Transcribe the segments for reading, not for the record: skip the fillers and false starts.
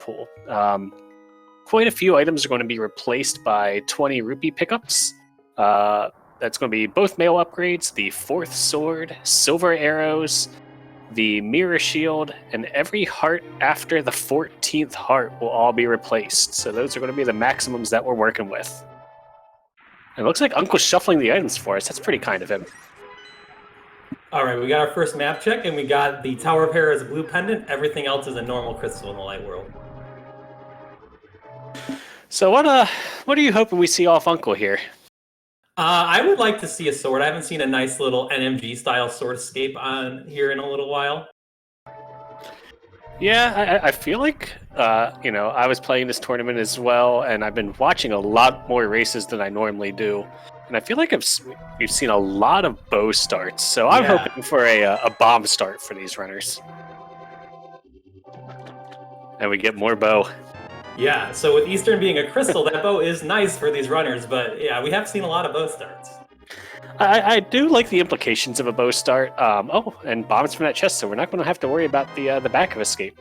pool. Quite a few items are going to be replaced by 20 rupee pickups. That's going to be both male upgrades, the 4th sword, silver arrows, the mirror shield, and every heart after the 14th heart will all be replaced. So those are going to be the maximums that we're working with. It looks like Uncle's shuffling the items for us. That's pretty kind of him. All right, we got our first map check, and we got the Tower of Hera as a blue pendant. Everything else is a normal crystal in the light world. So what are you hoping we see off Uncle here? I would like to see a sword. I haven't seen a nice little NMG-style sword escape on here in a little while. Yeah, I feel like, I was playing this tournament as well, and I've been watching a lot more races than I normally do. And I feel like we've seen a lot of bow starts, so I'm hoping for a bomb start for these runners. And we get more bow. Yeah, so with Eastern being a crystal, that bow is nice for these runners, but yeah, we have seen a lot of bow starts. I do like the implications of a bow start. And bombs from that chest, so we're not going to have to worry about the back of escape.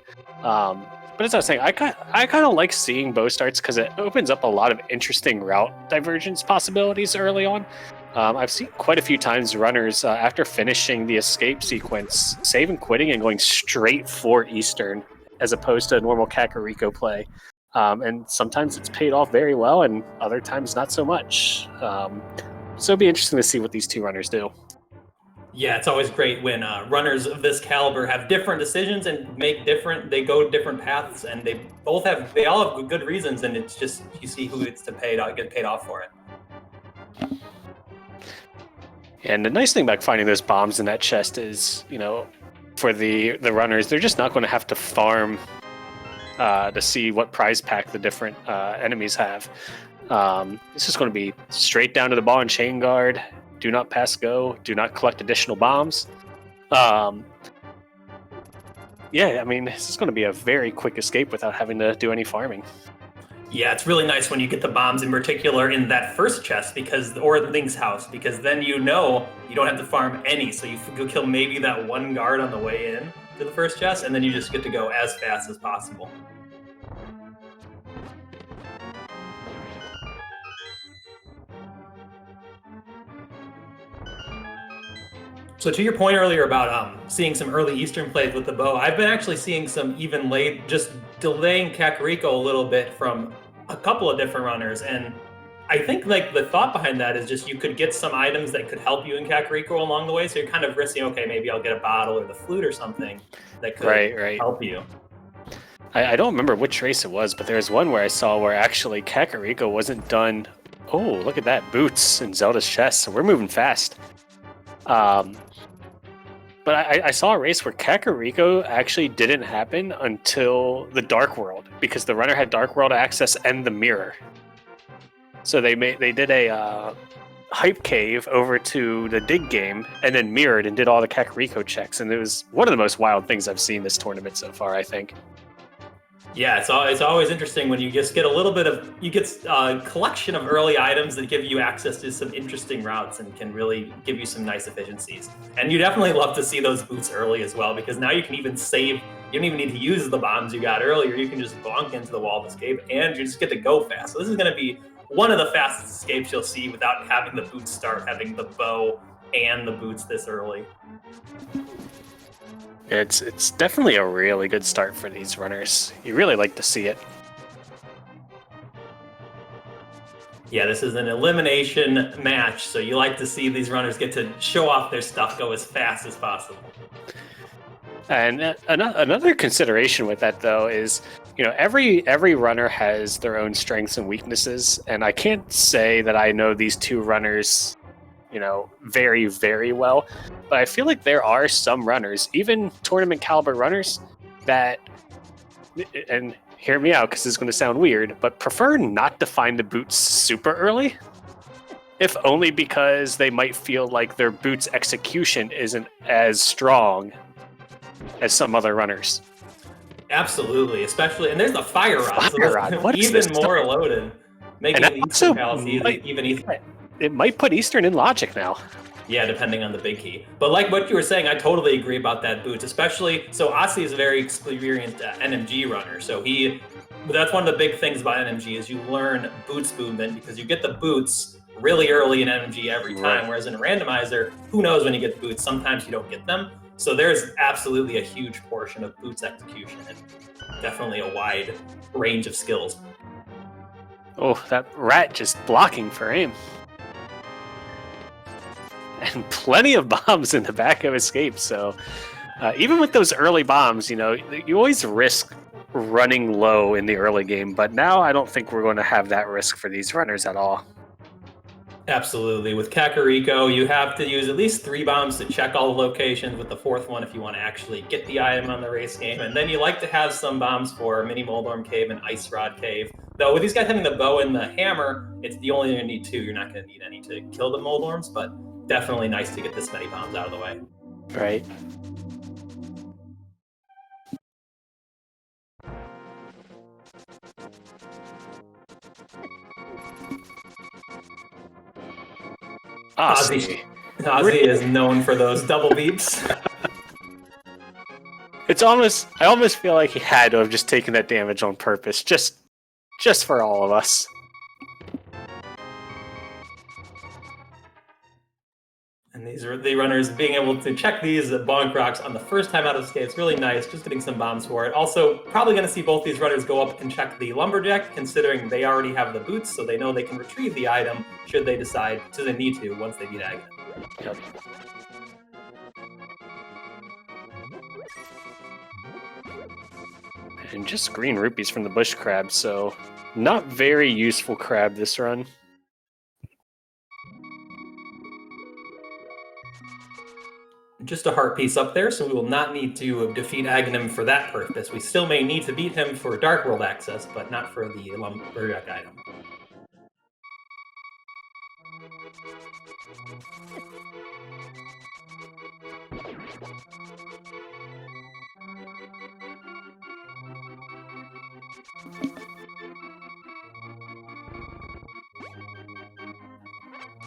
But as I was saying, I kind of like seeing bow starts because it opens up a lot of interesting route divergence possibilities early on. I've seen quite a few times runners, after finishing the escape sequence, saving quitting and going straight for Eastern as opposed to a normal Kakariko play. And sometimes it's paid off very well, and other times not so much. So it'll be interesting to see what these two runners do. Yeah, it's always great when runners of this caliber have different decisions and they go different paths, and they all have good reasons, and it's just you see who gets to get paid off for it. And the nice thing about finding those bombs in that chest is, for the runners, they're just not going to have to farm to see what prize pack the different enemies have. It's just going to be straight down to the ball and chain guard. Do not pass go. Do not collect additional bombs. This is going to be a very quick escape without having to do any farming. Yeah, it's really nice when you get the bombs in particular in that first chest or Link's house, because then you don't have to farm any. So you kill maybe that one guard on the way in to the first chest, and then you just get to go as fast as possible. So to your point earlier about seeing some early Eastern plays with the bow, I've been actually seeing some even late, just delaying Kakariko a little bit from a couple of different runners. And I think the thought behind that is just you could get some items that could help you in Kakariko along the way. So you're kind of risking, okay, maybe I'll get a bottle or the flute or something that could help you. I don't remember which race it was, but there was one where I saw where actually Kakariko wasn't done. Oh, look at that, boots in Zelda's chest. So we're moving fast. But I saw a race where Kakariko actually didn't happen until the Dark World, because the runner had Dark World access and the mirror. So they did a hype cave over to the dig game and then mirrored and did all the Kakariko checks, and it was one of the most wild things I've seen this tournament so far, I think. Yeah, it's always interesting when you just get a collection of early items that give you access to some interesting routes and can really give you some nice efficiencies. And you definitely love to see those boots early as well, because now you can even save. You don't even need to use the bombs you got earlier. You can just bonk into the wall of escape, and you just get to go fast. So this is going to be one of the fastest escapes you'll see without having the boots start, having the bow and the boots this early. It's definitely a really good start for these runners. You really like to see it. Yeah, this is an elimination match, so you like to see these runners get to show off their stuff, go as fast as possible. And another consideration with that, though, is every runner has their own strengths and weaknesses, and I can't say that I know these two runners very, very well. But I feel like there are some runners, even tournament caliber runners, that, and hear me out because this is going to sound weird, but prefer not to find the boots super early, if only because they might feel like their boots execution isn't as strong as some other runners. Absolutely, especially, and there's the fire rod, What is even this more stuff? loaded, making the Eastern Palace even easier. It might put Eastern in logic now. Yeah, depending on the big key. But like what you were saying, I totally agree about that boots, especially, so Osse is a very experienced NMG runner, so he But that's one of the big things about NMG is you learn boots movement because you get the boots really early in NMG every time, Right. whereas in a randomizer, who knows when you get the boots? Sometimes you don't get them. So there's absolutely a huge portion of boots execution and definitely a wide range of skills. Oh, that rat just blocking for aim. And plenty of bombs in the back of escape, so even with those early bombs, you know, you always risk running low in the early game, but now I don't think we're going to have that risk for these runners at all. Absolutely. With Kakariko, you have to use at least 3 bombs to check all the locations, with the 4th one if you want to actually get the item on the race game. And then you like to have some bombs for Mini Moldorm Cave and Ice Rod Cave. Though with these guys having the bow and the hammer, it's the only thing you need 2. You're not going to need any to kill the Moldorms, but definitely nice to get this many bombs out of the way. Right. Ozzy is known for those double beeps. I almost feel like he had to have just taken that damage on purpose, just for all of us. And these are the runners being able to check these bonk rocks on the first time out of escape. It's really nice, just getting some bombs for it. Also, probably going to see both these runners go up and check the Lumberjack, considering they already have the boots, so they know they can retrieve the item should they decide to they need to once they beat Aghanim. Yep. And just green rupees from the bush crab, so not very useful crab this run. Just a heart piece up there, so we will not need to defeat Aghanim for that purpose. We still may need to beat him for Dark World access, but not for the Lumberjack item.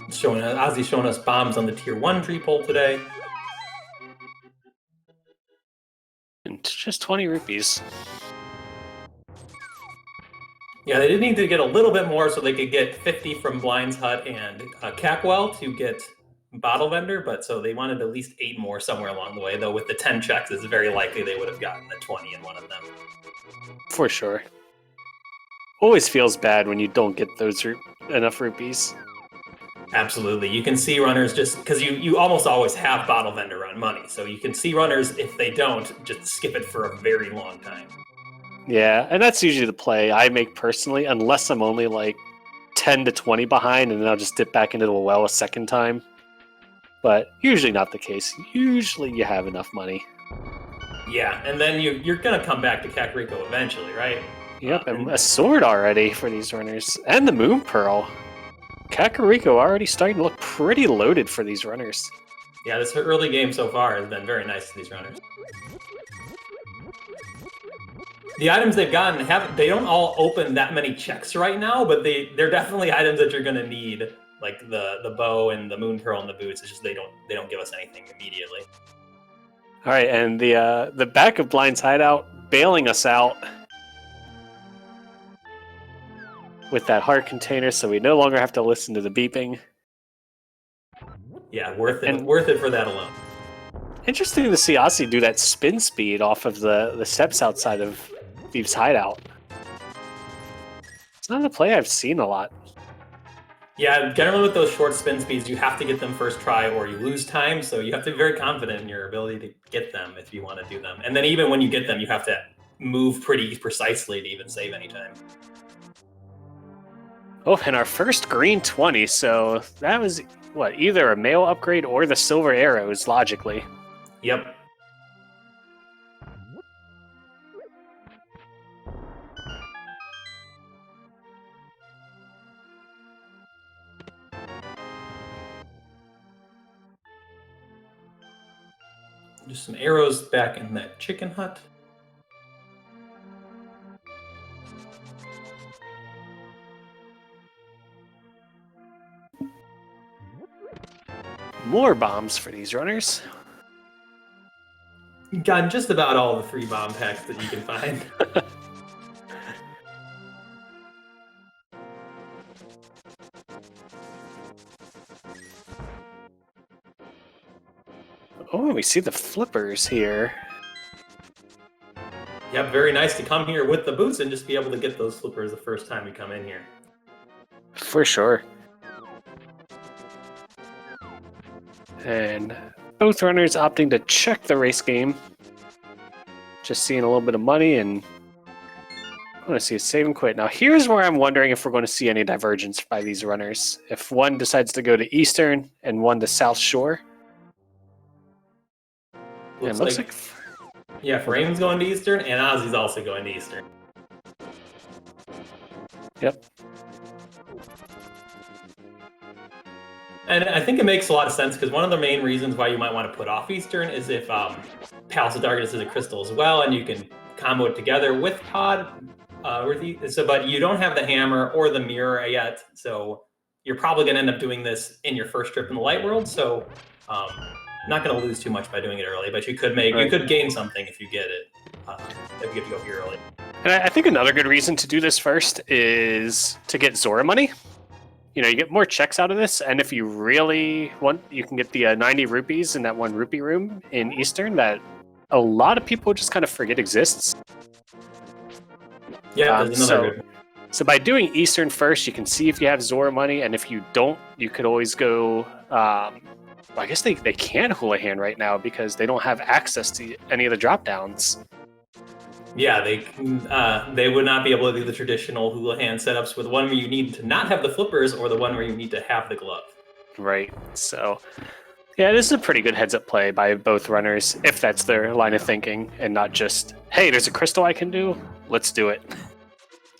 Ozzy's showing us bombs on the tier 1 tree pole today. And just 20 rupees. Yeah, they did need to get a little bit more so they could get 50 from Blind's Hut and Cackwell to get Bottle Vendor, but so they wanted at least 8 more somewhere along the way, though with the 10 checks, it's very likely they would have gotten the 20 in one of them. For sure. Always feels bad when you don't get those enough rupees. Absolutely. You can see runners just because you almost always have Bottle Vendor run money. So you can see runners, if they don't, just skip it for a very long time. Yeah, and that's usually the play I make personally, unless I'm only like 10 to 20 behind, and then I'll just dip back into the well a second time. But usually not the case. Usually you have enough money. Yeah, and then you're going to come back to Kakariko eventually, right? Yep, and a sword already for these runners. And the Moon Pearl. Kakariko already starting to look pretty loaded for these runners. Yeah, this early game so far has been very nice to these runners. The items they've gotten, they don't all open that many checks right now, but they're definitely items that you're going to need, like the bow and the Moon Pearl and the boots. It's just they don't give us anything immediately. All right, and the back of Blind's hideout bailing us out with that heart container, so we no longer have to listen to the beeping. Yeah, worth it for that alone. Interesting to see Osse do that spin speed off of the steps outside of Thieves' hideout. It's not a play I've seen a lot. Yeah, generally with those short spin speeds, you have to get them first try or you lose time, so you have to be very confident in your ability to get them if you want to do them. And then even when you get them, you have to move pretty precisely to even save any time. Oh, and our first green 20, so that was, what, either a male upgrade or the silver arrows, logically. Yep. Just some arrows back in that chicken hut. More bombs for these runners. You've gotten just about all the 3 bomb packs that you can find. Oh, we see the flippers here. Yeah, very nice to come here with the boots and just be able to get those flippers the first time you come in here. For sure. And both runners opting to check the race game. Just seeing a little bit of money, and I want to see a save and quit. Now here's where I'm wondering if we're going to see any divergence by these runners. If one decides to go to Eastern and one to South Shore. Looks like yeah, Furaime's going to Eastern, and Ozzy's also going to Eastern. Yep. And I think it makes a lot of sense, because one of the main reasons why you might want to put off Eastern is if Palace of Darkness is a crystal as well, and you can combo it together with Pod. But you don't have the hammer or the mirror yet, so you're probably going to end up doing this in your first trip in the light world. So not going to lose too much by doing it early, but you could you could gain something if you get it. If you get to go here early. And I think another good reason to do this first is to get Zora money. You know, you get more checks out of this, and if you really want, you can get the 90 rupees in that 1 rupee room in Eastern that a lot of people just kind of forget exists. Yeah, so by doing Eastern first, you can see if you have Zora money, and if you don't, you could always go... I guess they can't Houlihan right now because they don't have access to any of the drop-downs. Yeah, they would not be able to do the traditional Houlihan setups with one where you need to not have the flippers or the one where you need to have the glove. Right. So, yeah, this is a pretty good heads-up play by both runners, if that's their line of thinking, and not just, hey, there's a crystal I can do, let's do it.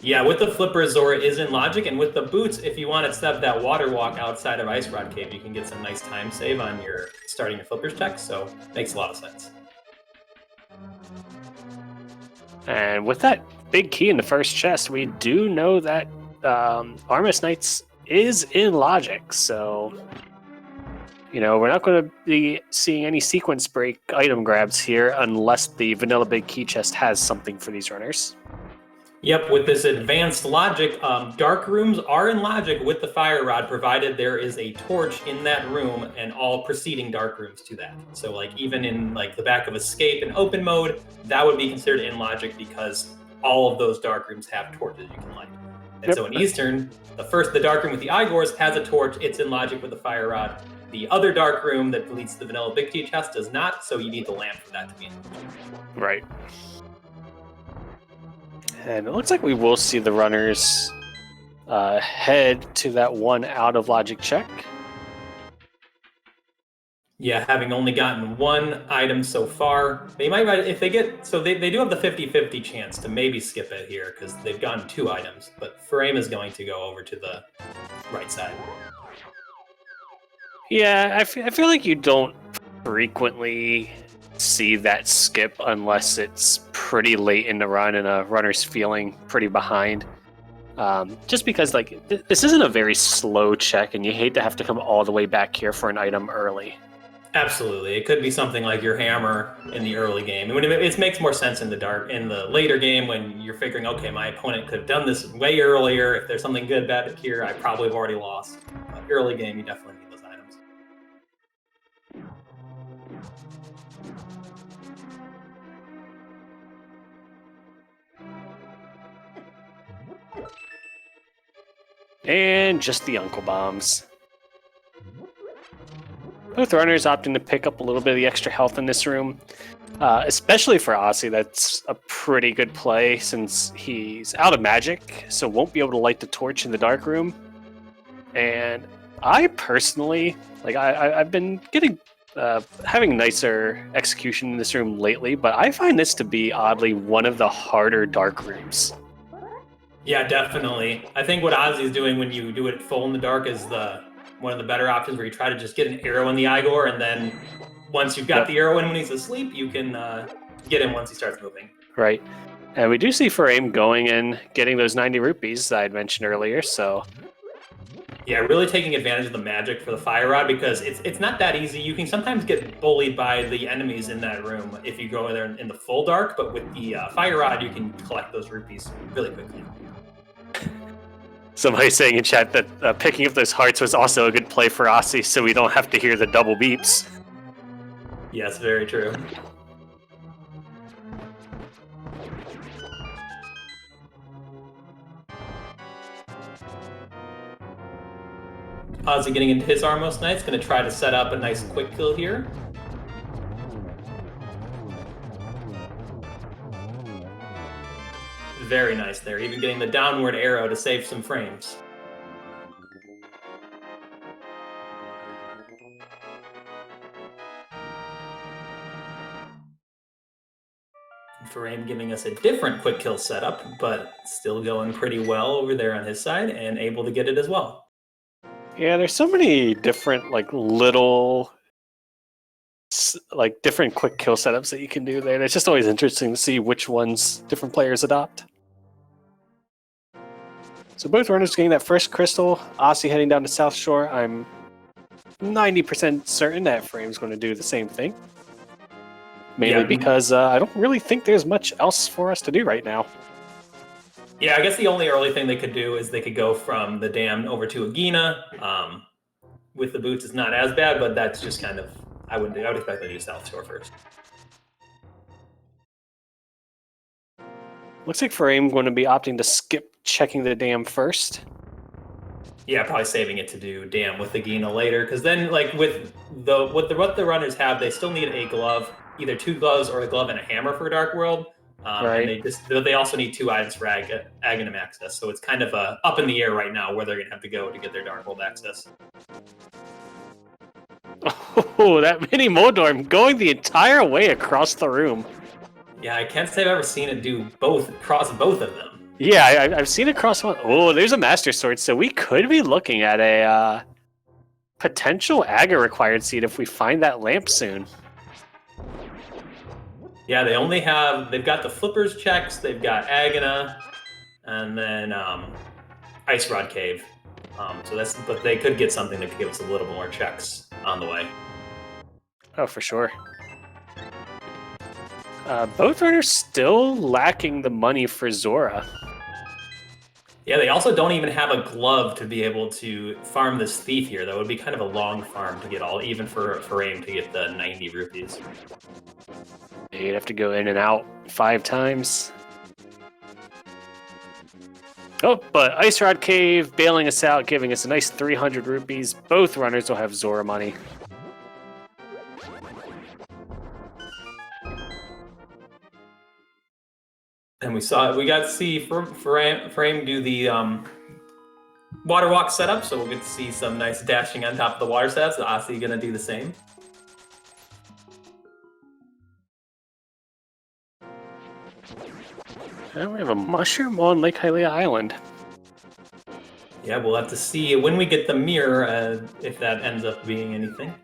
Yeah, with the flippers, Zora is in logic, and with the boots, if you want to step that water walk outside of Ice Rod Cave, you can get some nice time save on your starting your flippers check, so makes a lot of sense. And with that big key in the first chest, we do know that Armis Knights is in logic, so you know, we're not going to be seeing any sequence break item grabs here unless the vanilla big key chest has something for these runners. Yep, with this advanced logic, dark rooms are in logic with the fire rod, provided there is a torch in that room and all preceding dark rooms to that. So like even in like the back of escape and open mode, that would be considered in logic because all of those dark rooms have torches you can light. And so in Eastern, the dark room with the Igors has a torch, it's in logic with the fire rod. The other dark room that leads to the vanilla big key chest does not, so you need the lamp for that to be in logic. Right. And it looks like we will see the runners head to that one out of logic check. Yeah, having only gotten one item so far, they might, if they get, so they do have the 50-50 chance to maybe skip it here because they've gotten 2 items, but Furaime is going to go over to the right side. Yeah, I feel like you don't frequently see that skip unless it's pretty late in the run and a runner's feeling pretty behind. Just because like this isn't a very slow check and you hate to have to come all the way back here for an item early. Absolutely. It could be something like your hammer in the early game. It makes more sense in the later game when you're figuring, okay, my opponent could have done this way earlier. If there's something good back here, I probably have already lost. But early game, you definitely need those items. And just the Uncle Bombs. Both runners opting to pick up a little bit of the extra health in this room. Especially for Osse, that's a pretty good play since he's out of magic, so won't be able to light the torch in the dark room. And I personally, like I've been getting having nicer execution in this room lately, but I find this to be oddly one of the harder dark rooms. Yeah, definitely. I think what Ozzy's doing when you do it full in the dark is one of the better options, where you try to just get an arrow in the Igor, and then once you've got the arrow in when he's asleep, you can get him once he starts moving. Right. And we do see Furaime going and getting those 90 rupees that I had mentioned earlier, so... Yeah, really taking advantage of the magic for the fire rod, because it's not that easy. You can sometimes get bullied by the enemies in that room if you go in there in the full dark, but with the fire rod, you can collect those rupees really quickly. Somebody saying in chat that picking up those hearts was also a good play for Osse, so we don't have to hear the double beeps. Yes, very true. Ozzy getting into his Armos Knight's going to try to set up a nice quick kill here. Very nice there, even getting the downward arrow to save some frames. Furaime giving us a different quick kill setup, but still going pretty well over there on his side and able to get it as well. Yeah, there's so many different little different quick kill setups that you can do there. It's just always interesting to see which ones different players adopt. So both runners getting that first crystal. Osse heading down to South Shore. I'm 90% certain that Furame's going to do the same thing. Mainly because I don't really think there's much else for us to do right now. Yeah, I guess the only early thing they could do is they could go from the dam over to Agina. With the boots, it's not as bad, but that's just kind of I would expect them to do South Shore first. Looks like Furaime going to be opting to skip checking the dam first. Yeah, probably saving it to do dam with Agina later, because then with what the runners have, they still need a glove, either 2 gloves or a glove and a hammer for Dark World. Right. And they also need 2 items for Aghanim access, so it's kind of up in the air right now where they're going to have to go to get their Dark World access. Oh, that mini Modorm going the entire way across the room. Yeah, I can't say I've ever seen it do cross both of them. Yeah, I've seen it cross one. Oh, there's a Master Sword, so we could be looking at a potential Aga required seed if we find that lamp soon. Yeah, they've got the Flippers checks, they've got Agana, and then Ice Rod Cave. But they could get something that could give us a little more checks on the way. Oh, for sure. Both runners still lacking the money for Zora. Yeah, they also don't even have a glove to be able to farm this thief here. That would be kind of a long farm to get even for Furaime to get the 90 rupees. You'd have to go in and out 5 times. Oh, but Ice Rod Cave bailing us out, giving us a nice 300 rupees. Both runners will have Zora money. And we got to see Furaime do the water walk setup, so we'll get to see some nice dashing on top of the water setups. Osse gonna do the same. And we have a mushroom on Lake Hylia Island. Yeah, we'll have to see when we get the mirror if that ends up being anything.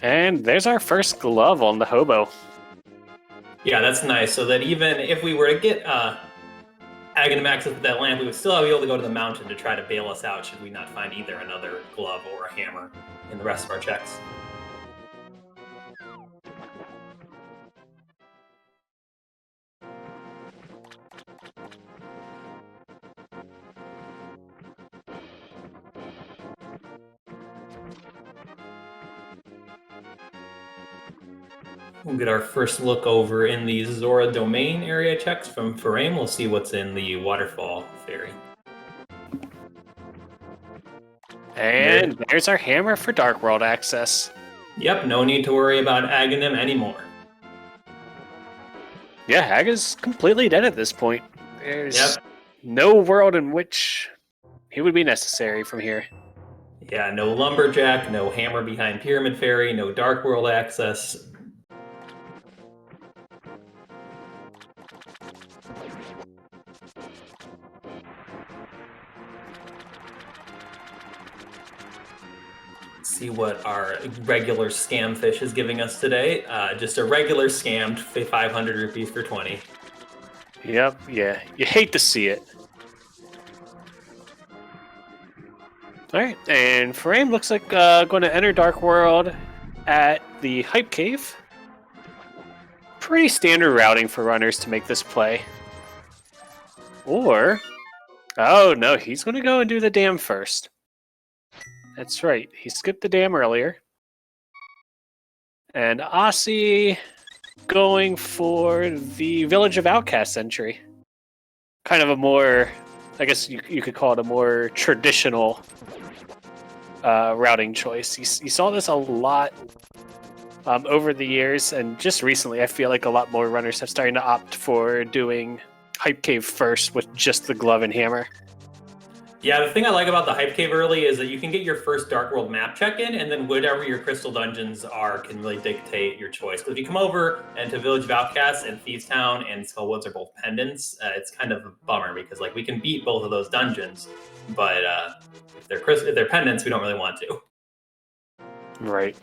And there's our first glove on the hobo. Yeah, that's nice. So that even if we were to get Aghanim access with that lamp, we would still be able to go to the mountain to try to bail us out should we not find either another glove or a hammer in the rest of our checks. We'll get our first look over in the Zora domain area checks from Furaime. We'll see what's in the waterfall ferry. And there's our hammer for Dark World access. Yep, no need to worry about Aghanim anymore. Yeah, Aga's completely dead at this point. There's no world in which he would be necessary from here. Yeah, no Lumberjack, no hammer behind Pyramid Ferry, no Dark World access. See what our regular scam fish is giving us today. Just a regular scammed 500 rupees for 20. Yep, yeah. You hate to see it. Alright, and Furaime looks like going to enter Dark World at the Hype Cave. Pretty standard routing for runners to make this play. Or, oh no, he's going to go and do the dam first. That's right. He skipped the dam earlier. And Osse going for the Village of Outcasts entry. Kind of a more, I guess you could call it a more traditional routing choice. You saw this a lot over the years, and just recently I feel like a lot more runners have started to opt for doing Hype Cave first with just the glove and hammer. Yeah, the thing I like about the Hype Cave early is that you can get your first Dark World map check-in, and then whatever your crystal dungeons are can really dictate your choice. Because if you come over and to Village of Outcasts and Thieves Town and Skull Woods are both pendants, it's kind of a bummer because like we can beat both of those dungeons, but if they're pendants, we don't really want to. Right.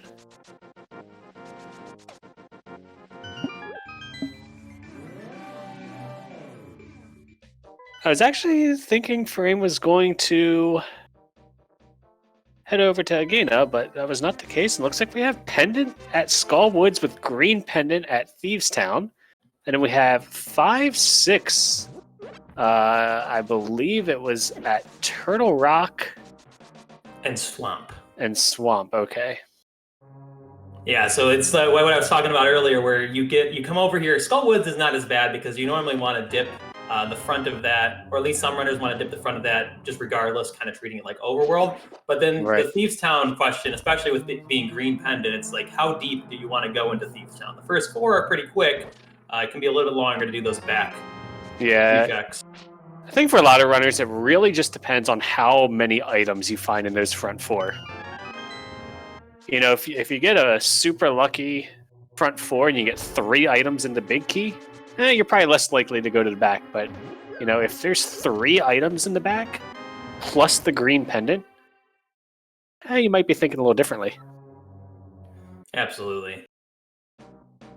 I was actually thinking Furaime was going to head over to Agena, but that was not the case. It looks like we have Pendant at Skull Woods with green Pendant at Thieves Town. And then we have 5-6. I believe it was at Turtle Rock. And Swamp. And Swamp, okay. Yeah, so it's what I was talking about earlier, where you come over here. Skull Woods is not as bad because you normally want to dip the front of that, or at least some runners want to dip the front of that, just regardless, kind of treating it like overworld. But then the Thieves Town question, especially with it being green pendant, it's like, how deep do you want to go into Thieves Town? The first 4 are pretty quick. It can be a little bit longer to do those back checks. I think for a lot of runners, it really just depends on how many items you find in those front 4. You know, if you get a super lucky front 4 and you get 3 items in the big key, you're probably less likely to go to the back. But, you know, if there's 3 items in the back, plus the green pendant, you might be thinking a little differently. Absolutely.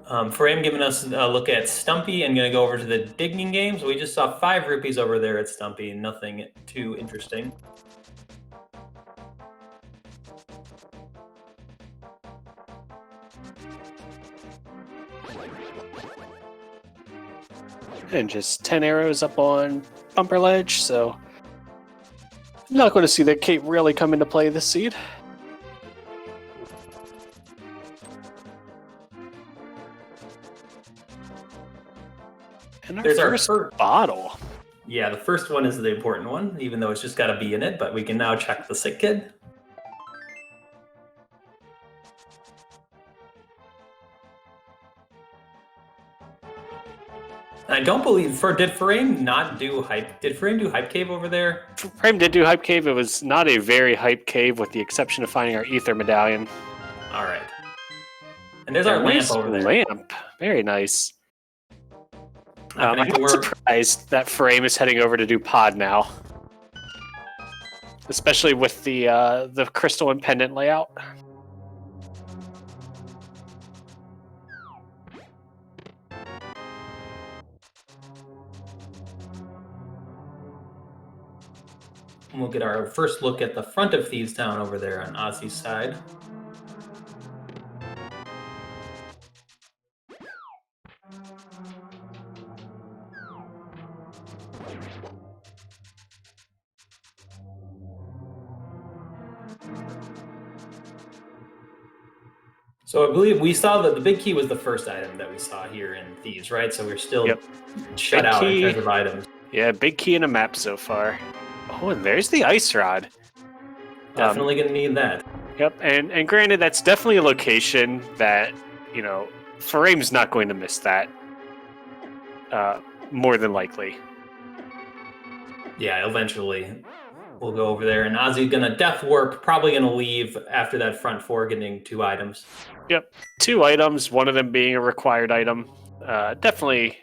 Furaime giving us a look at Stumpy and going to go over to the digging games. We just saw 5 rupees over there at Stumpy, nothing too interesting. And just 10 arrows up on Bumper Ledge, so I'm not going to see that cape really come into play this seed. And there's our first bottle. Yeah, the first one is the important one, even though it's just got a B in it, but we can now check the sick kid. I don't believe did Furaime do Hype Cave over there? Furaime did do Hype Cave. It was not a very hype cave, with the exception of finding our Ether Medallion. All right. And there's our lamp over there. Lamp, very nice. I'm not surprised that Furaime is heading over to do Pod now, especially with the crystal and pendant layout. And we'll get our first look at the front of Thieves Town over there on Osse's side. So I believe we saw that the big key was the first item that we saw here in Thieves, right? So we're still shut big out key, in terms of items. Yeah, big key in a map so far. Oh, and there's the ice rod. Definitely gonna need that. Yep, and granted, that's definitely a location that, you know, Furaime's not going to miss that. More than likely. Yeah, eventually we'll go over there, and Ozzy's gonna death warp, probably gonna leave after that front 4 getting 2 items. Yep, 2 items, one of them being a required item. Definitely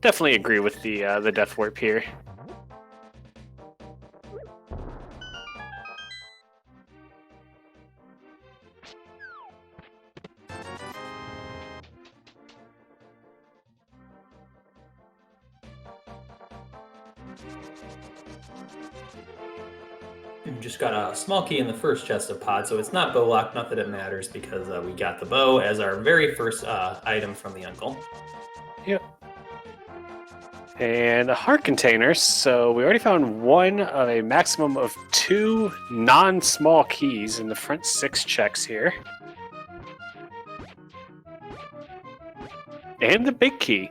agree with the death warp here. We just got a small key in the first chest of pod, so it's not bow lock, not that it matters, because we got the bow as our very first item from the uncle. Yep. And a heart container, so we already found one of a maximum of 2 non-small keys in the front 6 checks here. And the big key.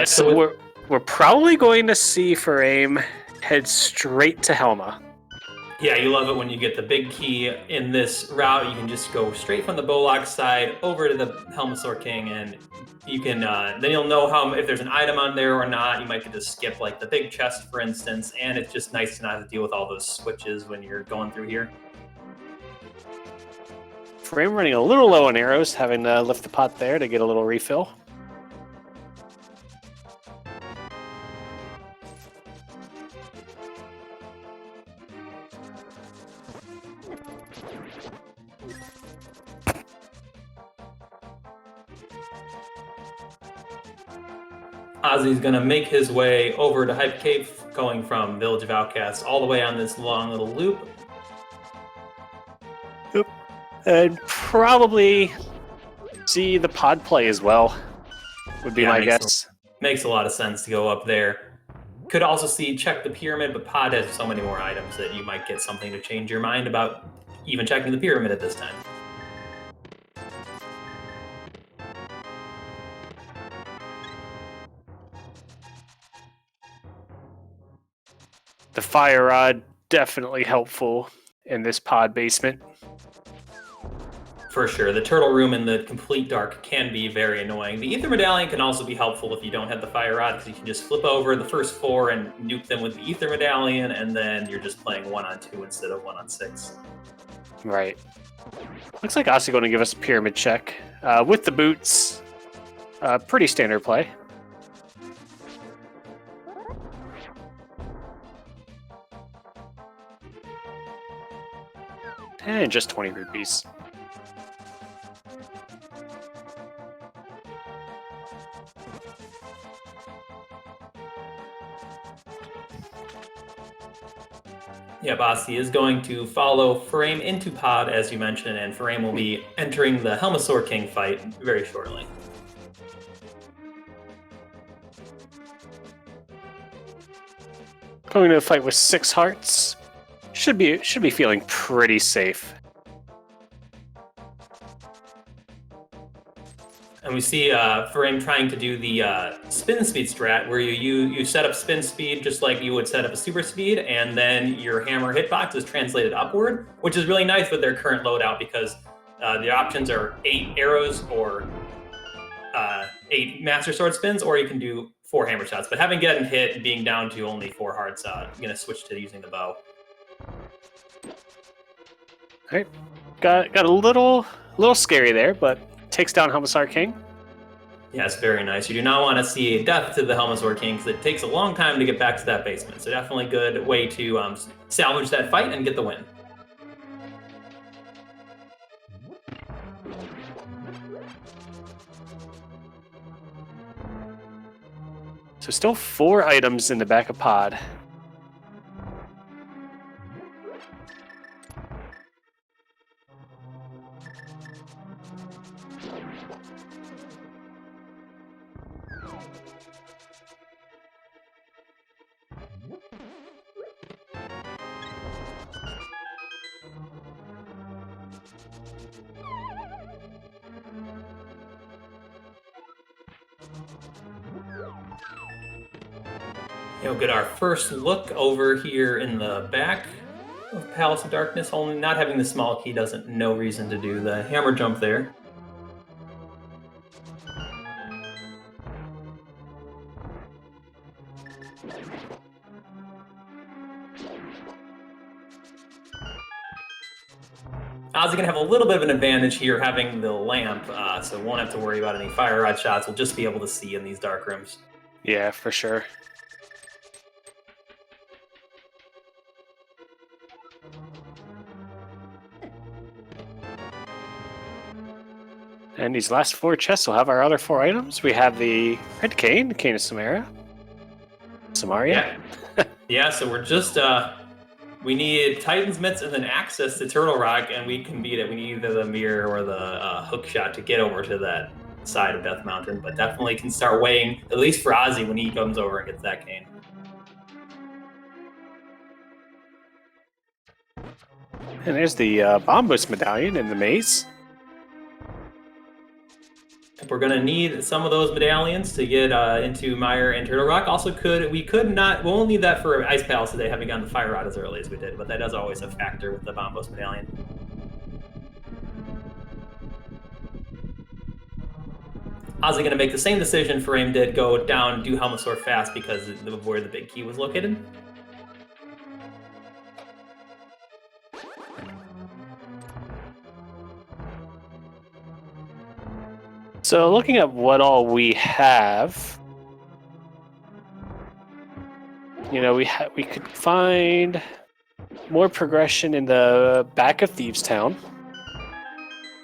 So we're probably going to see Furaime head straight to Helma. Yeah, you love it when you get the big key in this route. You can just go straight from the Bolog side over to the Helmasaur King, and you can then you'll know if there's an item on there or not. You might get to skip like the big chest, for instance, and it's just nice to not have to deal with all those switches when you're going through here. Furaime running a little low on arrows, having to lift the pot there to get a little refill. Ozzy's going to make his way over to Hype Cave, going from Village of Outcasts all the way on this long little loop. Yep. And probably see the pod play as well, would be my guess. Makes a lot of sense to go up there. Could also check the pyramid, but pod has so many more items that you might get something to change your mind about even checking the pyramid at this time. The fire rod definitely helpful in this pod basement. For sure. The turtle room in the complete dark can be very annoying. The ether medallion can also be helpful if you don't have the fire rod, because you can just flip over the first 4 and nuke them with the ether medallion, and then you're just playing 1-on-2 instead of 1-on-6. Right. Looks like Osse going to give us a pyramid check with the boots. Pretty standard play. And just 20 rupees. Yeah, Osse is going to follow Furaime into pod, as you mentioned, and Furaime will be entering the Helmasaur King fight very shortly. Going to a fight with 6 hearts. Should be feeling pretty safe. And we see Furaime trying to do the spin speed strat, where you set up spin speed just like you would set up a super speed, and then your hammer hitbox is translated upward, which is really nice with their current loadout, because the options are 8 arrows or 8 Master Sword spins, or you can do 4 hammer shots. But having gotten hit and being down to only 4 hearts, I'm going to switch to using the bow. All right, got a little scary there, but takes down Helmasaur King. Yes, very nice. You do not want to see a death to the Helmasaur King, because it takes a long time to get back to that basement. So definitely good way to salvage that fight and get the win. So still 4 items in the back of pod. You'll get our first look over here in the back of Palace of Darkness. Only not having the small key doesn't no reason to do the hammer jump there. Ozzy gonna have a little bit of an advantage here having the lamp, so won't have to worry about any fire rod shots. We'll just be able to see in these dark rooms. Yeah, for sure. And these last 4 chests will have our other 4 items. We have the Red Cane, Cane of Samaria. Yeah. Yeah, so we're just, we need Titan's Mitts and then access to Turtle Rock, and we can beat it. We need either the mirror or the hook shot to get over to that side of Death Mountain, but definitely can start weighing, at least for Ozzy, when he comes over and gets that cane. And there's the Bombos medallion in the maze. We're gonna need some of those medallions to get into Mire and Turtle Rock. Also, we won't need that for Ice Palace today, having gone the Fire Rod as early as we did, but that is always a factor with the Bombos medallion. Ozzy gonna make the same decision Furaime did, go down and do Helmasaur fast because of where the big key was located. So looking at what all we have, you know, we could find more progression in the back of Thieves Town.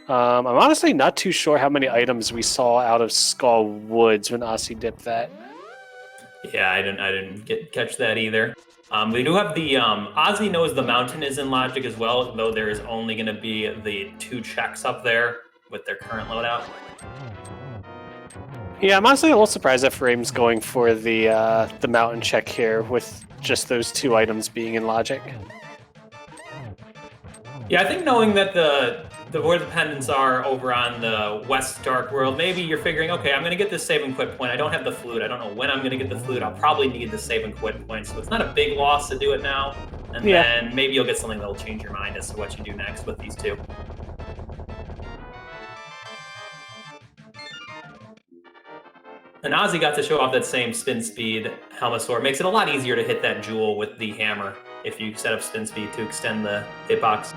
I'm honestly not too sure how many items we saw out of Skull Woods when Aussie dipped that. Yeah, I didn't catch that either. We do have the Ozzy knows the mountain is in logic as well, though there is only going to be the 2 checks up there with their current loadout. Yeah, I'm honestly a little surprised that Furaime's going for the mountain check here with just those 2 items being in logic. Yeah, I think knowing that where the pendants are over on the West Dark World, maybe you're figuring, okay, I'm going to get this save and quit point. I don't have the flute. I don't know when I'm going to get the flute. I'll probably need the save and quit point, so it's not a big loss to do it now. And then maybe you'll get something that'll change your mind as to what you do next with these 2. And Ozzy got to show off that same spin speed Helmasaur. Makes it a lot easier to hit that jewel with the hammer if you set up spin speed to extend the hitbox.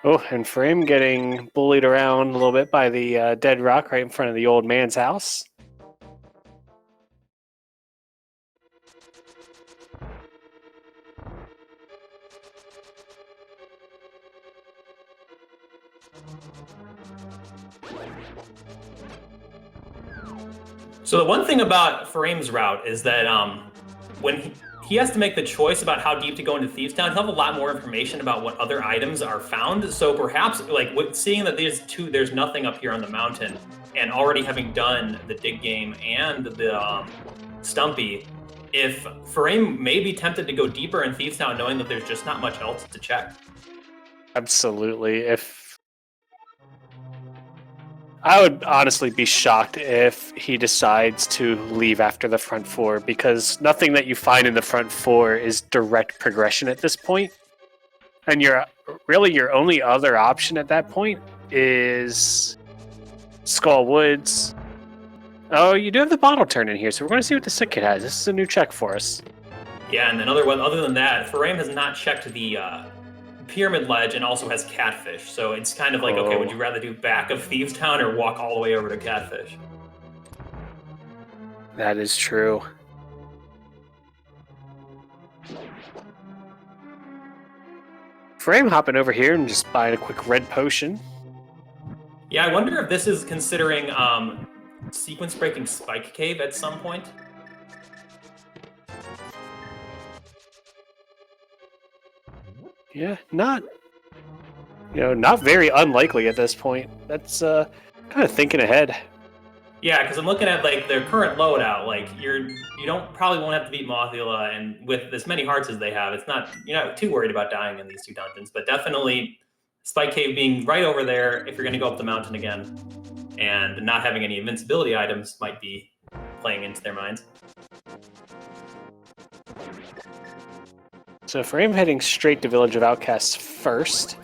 Oh, and Furaime getting bullied around a little bit by the dead rock right in front of the old man's house. So the one thing about Furaime's route is that when he has to make the choice about how deep to go into Thieves Town, he'll have a lot more information about what other items are found. So perhaps, like, seeing that there's nothing up here on the mountain, and already having done the dig game and the Stumpy, if Furaime may be tempted to go deeper in Thieves Town, knowing that there's just not much else to check. Absolutely. I would honestly be shocked if he decides to leave after the front 4, because nothing that you find in the front 4 is direct progression at this point. And your only other option at that point is Skull Woods. Oh, you do have the bottle turn in here, so we're going to see what the sick kid has. This is a new check for us. Yeah, and another one, other than that, Furaime has not checked the Pyramid Ledge and also has Catfish. So it's kind of like, okay, would you rather do back of Thieves Town or walk all the way over to Catfish? That is true. Furaime hopping over here and just buying a quick red potion. Yeah, I wonder if this is considering sequence breaking Spike Cave at some point. Yeah, not very unlikely at this point. That's kind of thinking ahead. Yeah, because I'm looking at like their current loadout. Like you probably won't have to beat Mothula, and with as many hearts as they have, you're not too worried about dying in these 2 dungeons. But definitely, Spike Cave being right over there, if you're going to go up the mountain again, and not having any invincibility items might be playing into their minds. So Furaime heading straight to Village of Outcasts first.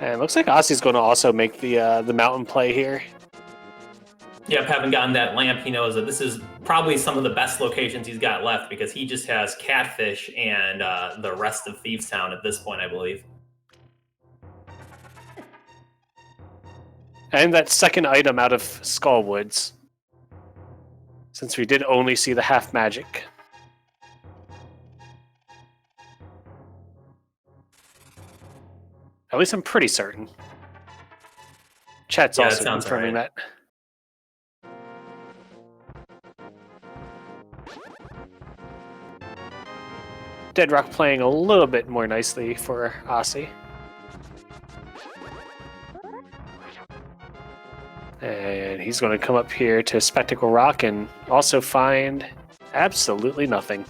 And it looks like Ossie's going to also make the mountain play here. Yep, having gotten that lamp, he knows that this is probably some of the best locations he's got left, because he just has Catfish and the rest of Thieves Town at this point, I believe. And that second item out of Skull Woods, since we did only see the half magic. At least I'm pretty certain. Chat's also confirming that. Dead Rock playing a little bit more nicely for Aussie. he's going to come up here to Spectacle Rock and also find absolutely nothing.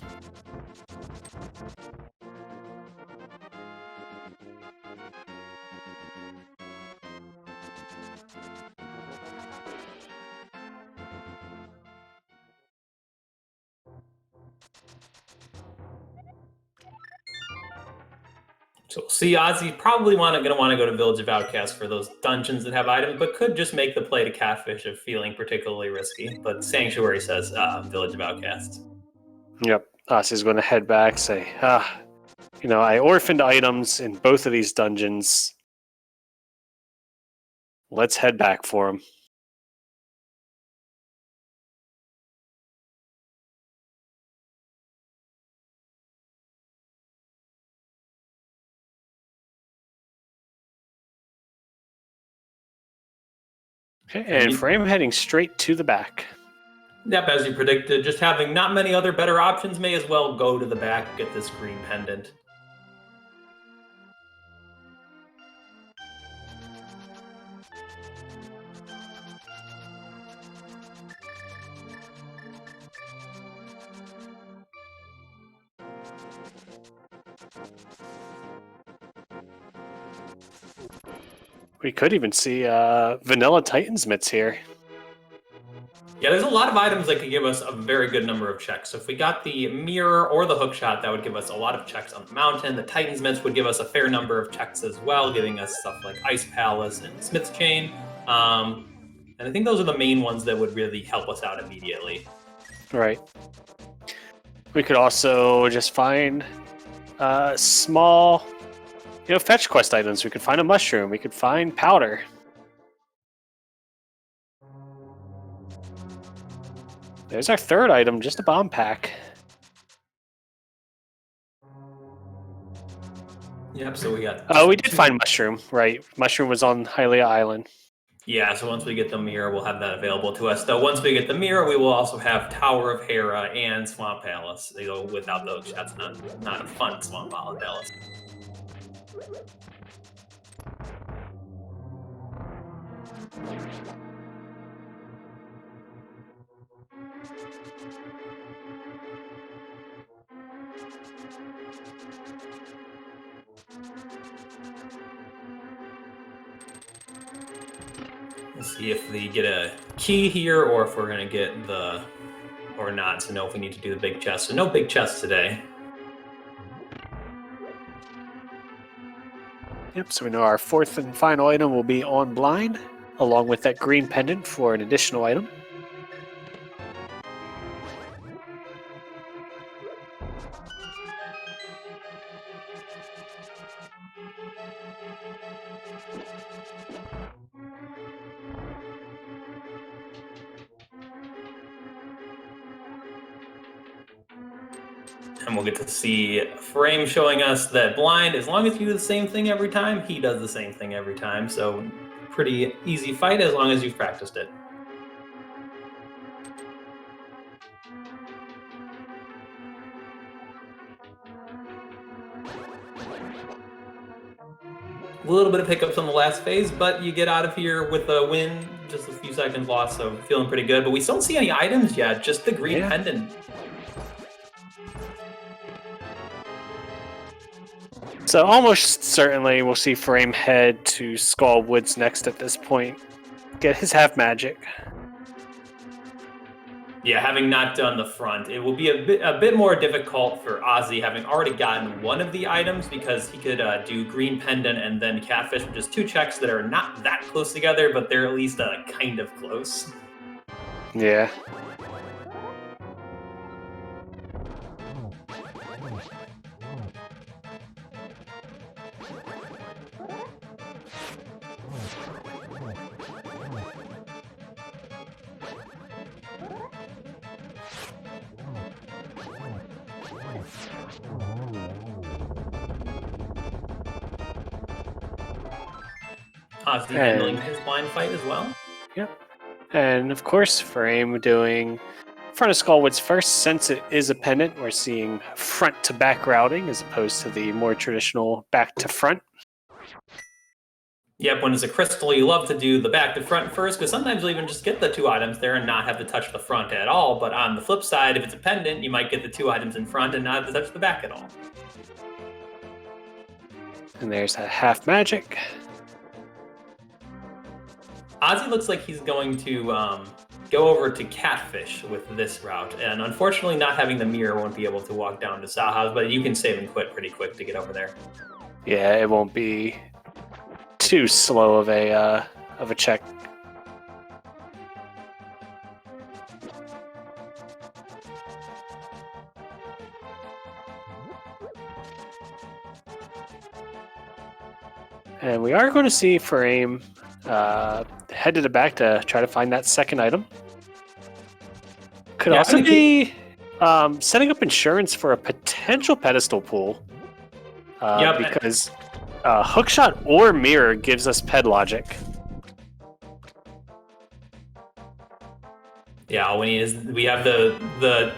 So we'll see, Ozzy probably going to want to go to Village of Outcasts for those dungeons that have items, but could just make the play to Catfish of feeling particularly risky. But Sanctuary says Village of Outcasts. Yep. Ozzy's going to head back, say, I orphaned items in both of these dungeons. Let's head back for them. Okay, and Furaime heading straight to the back. Yep, as you predicted, just having not many other better options, may as well go to the back, get this green pendant. We could even see Vanilla Titan's mitts here. Yeah, there's a lot of items that could give us a very good number of checks. So if we got the mirror or the hookshot, that would give us a lot of checks on the mountain. The Titan's mitts would give us a fair number of checks as well, giving us stuff like Ice Palace and Smith's Chain. And I think those are the main ones that would really help us out immediately. Right. We could also just find small, fetch quest items. We could find a mushroom. We could find powder. There's our third item, just a bomb pack. Yep, so we got... Oh, we did find mushroom, right. Mushroom was on Hylia Island. Yeah, so once we get the mirror, we'll have that available to us. Though once we get the mirror, we will also have Tower of Hera and Swamp Palace. They go without those. That's not a fun Swamp Palace. Let's see if we get a key here or if we're going to get or not, to know if we need to do the big chest. So no big chest today. Yep, so we know our fourth and final item will be on blind, along with that green pendant for an additional item. And we'll get to see Furaime showing us that blind, as long as you do the same thing every time, he does the same thing every time. So pretty easy fight as long as you've practiced it. A little bit of hiccups on the last phase, but you get out of here with a win, just a few seconds lost, so feeling pretty good. But we don't see any items yet, just the green pendant. So almost certainly we'll see Furaime head to Skull Woods next at this point. Get his half magic. Yeah, having not done the front, it will be a bit more difficult for Ozzy, having already gotten one of the items, because he could do Green Pendant and then Catfish, which is two checks that are not that close together, but they're at least kind of close. Yeah. Ozzy handling his blind fight as well. Yep. And of course, Furaime doing front of Skullwood's first. Since it is a pendant, we're seeing front to back routing as opposed to the more traditional back to front. Yep, when it's a crystal, you love to do the back to front first, because sometimes you'll even just get the 2 items there and not have to touch the front at all. But on the flip side, if it's a pendant, you might get the 2 items in front and not have to touch the back at all. And there's a half magic. Ozzy looks like he's going to go over to Catfish with this route. And unfortunately, not having the mirror won't be able to walk down to Saha's, but you can save and quit pretty quick to get over there. Yeah, it won't be too slow of a check. And we are going to see Furaime head to the back to try to find that second item. Could also be setting up insurance for a potential pedestal pool. Because hookshot or mirror gives us ped logic. Yeah, all we need is we have the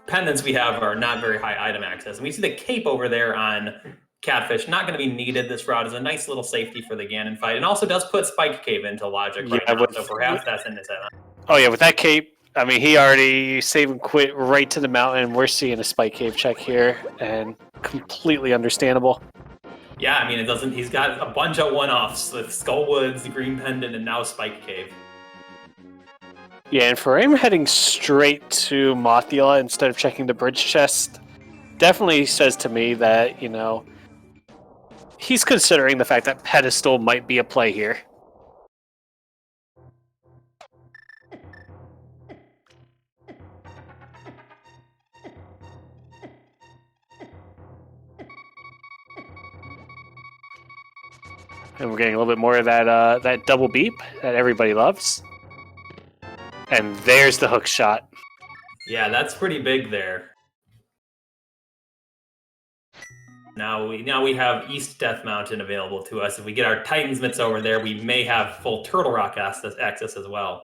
pendants we have are not very high item access. And we see the cape over there on Catfish, not going to be needed. This route is a nice little safety for the Ganon fight, and also does put Spike Cave into logic right now, so perhaps that's in his head. Oh yeah, with that cape, I mean, he already save and quit right to the mountain. We're seeing a Spike Cave check here, and completely understandable. Yeah, I mean, it doesn't. He's got a bunch of one-offs with Skullwoods, the Green Pendant, and now Spike Cave. Yeah, and Furaime heading straight to Mothula instead of checking the bridge chest definitely says to me that, you know, he's considering the fact that pedestal might be a play here. And we're getting a little bit more of that that double beep that everybody loves. And there's the hook shot. Yeah, that's pretty big there. Now we have East Death Mountain available to us. If we get our Titan's Mitts over there, we may have full Turtle Rock access as well.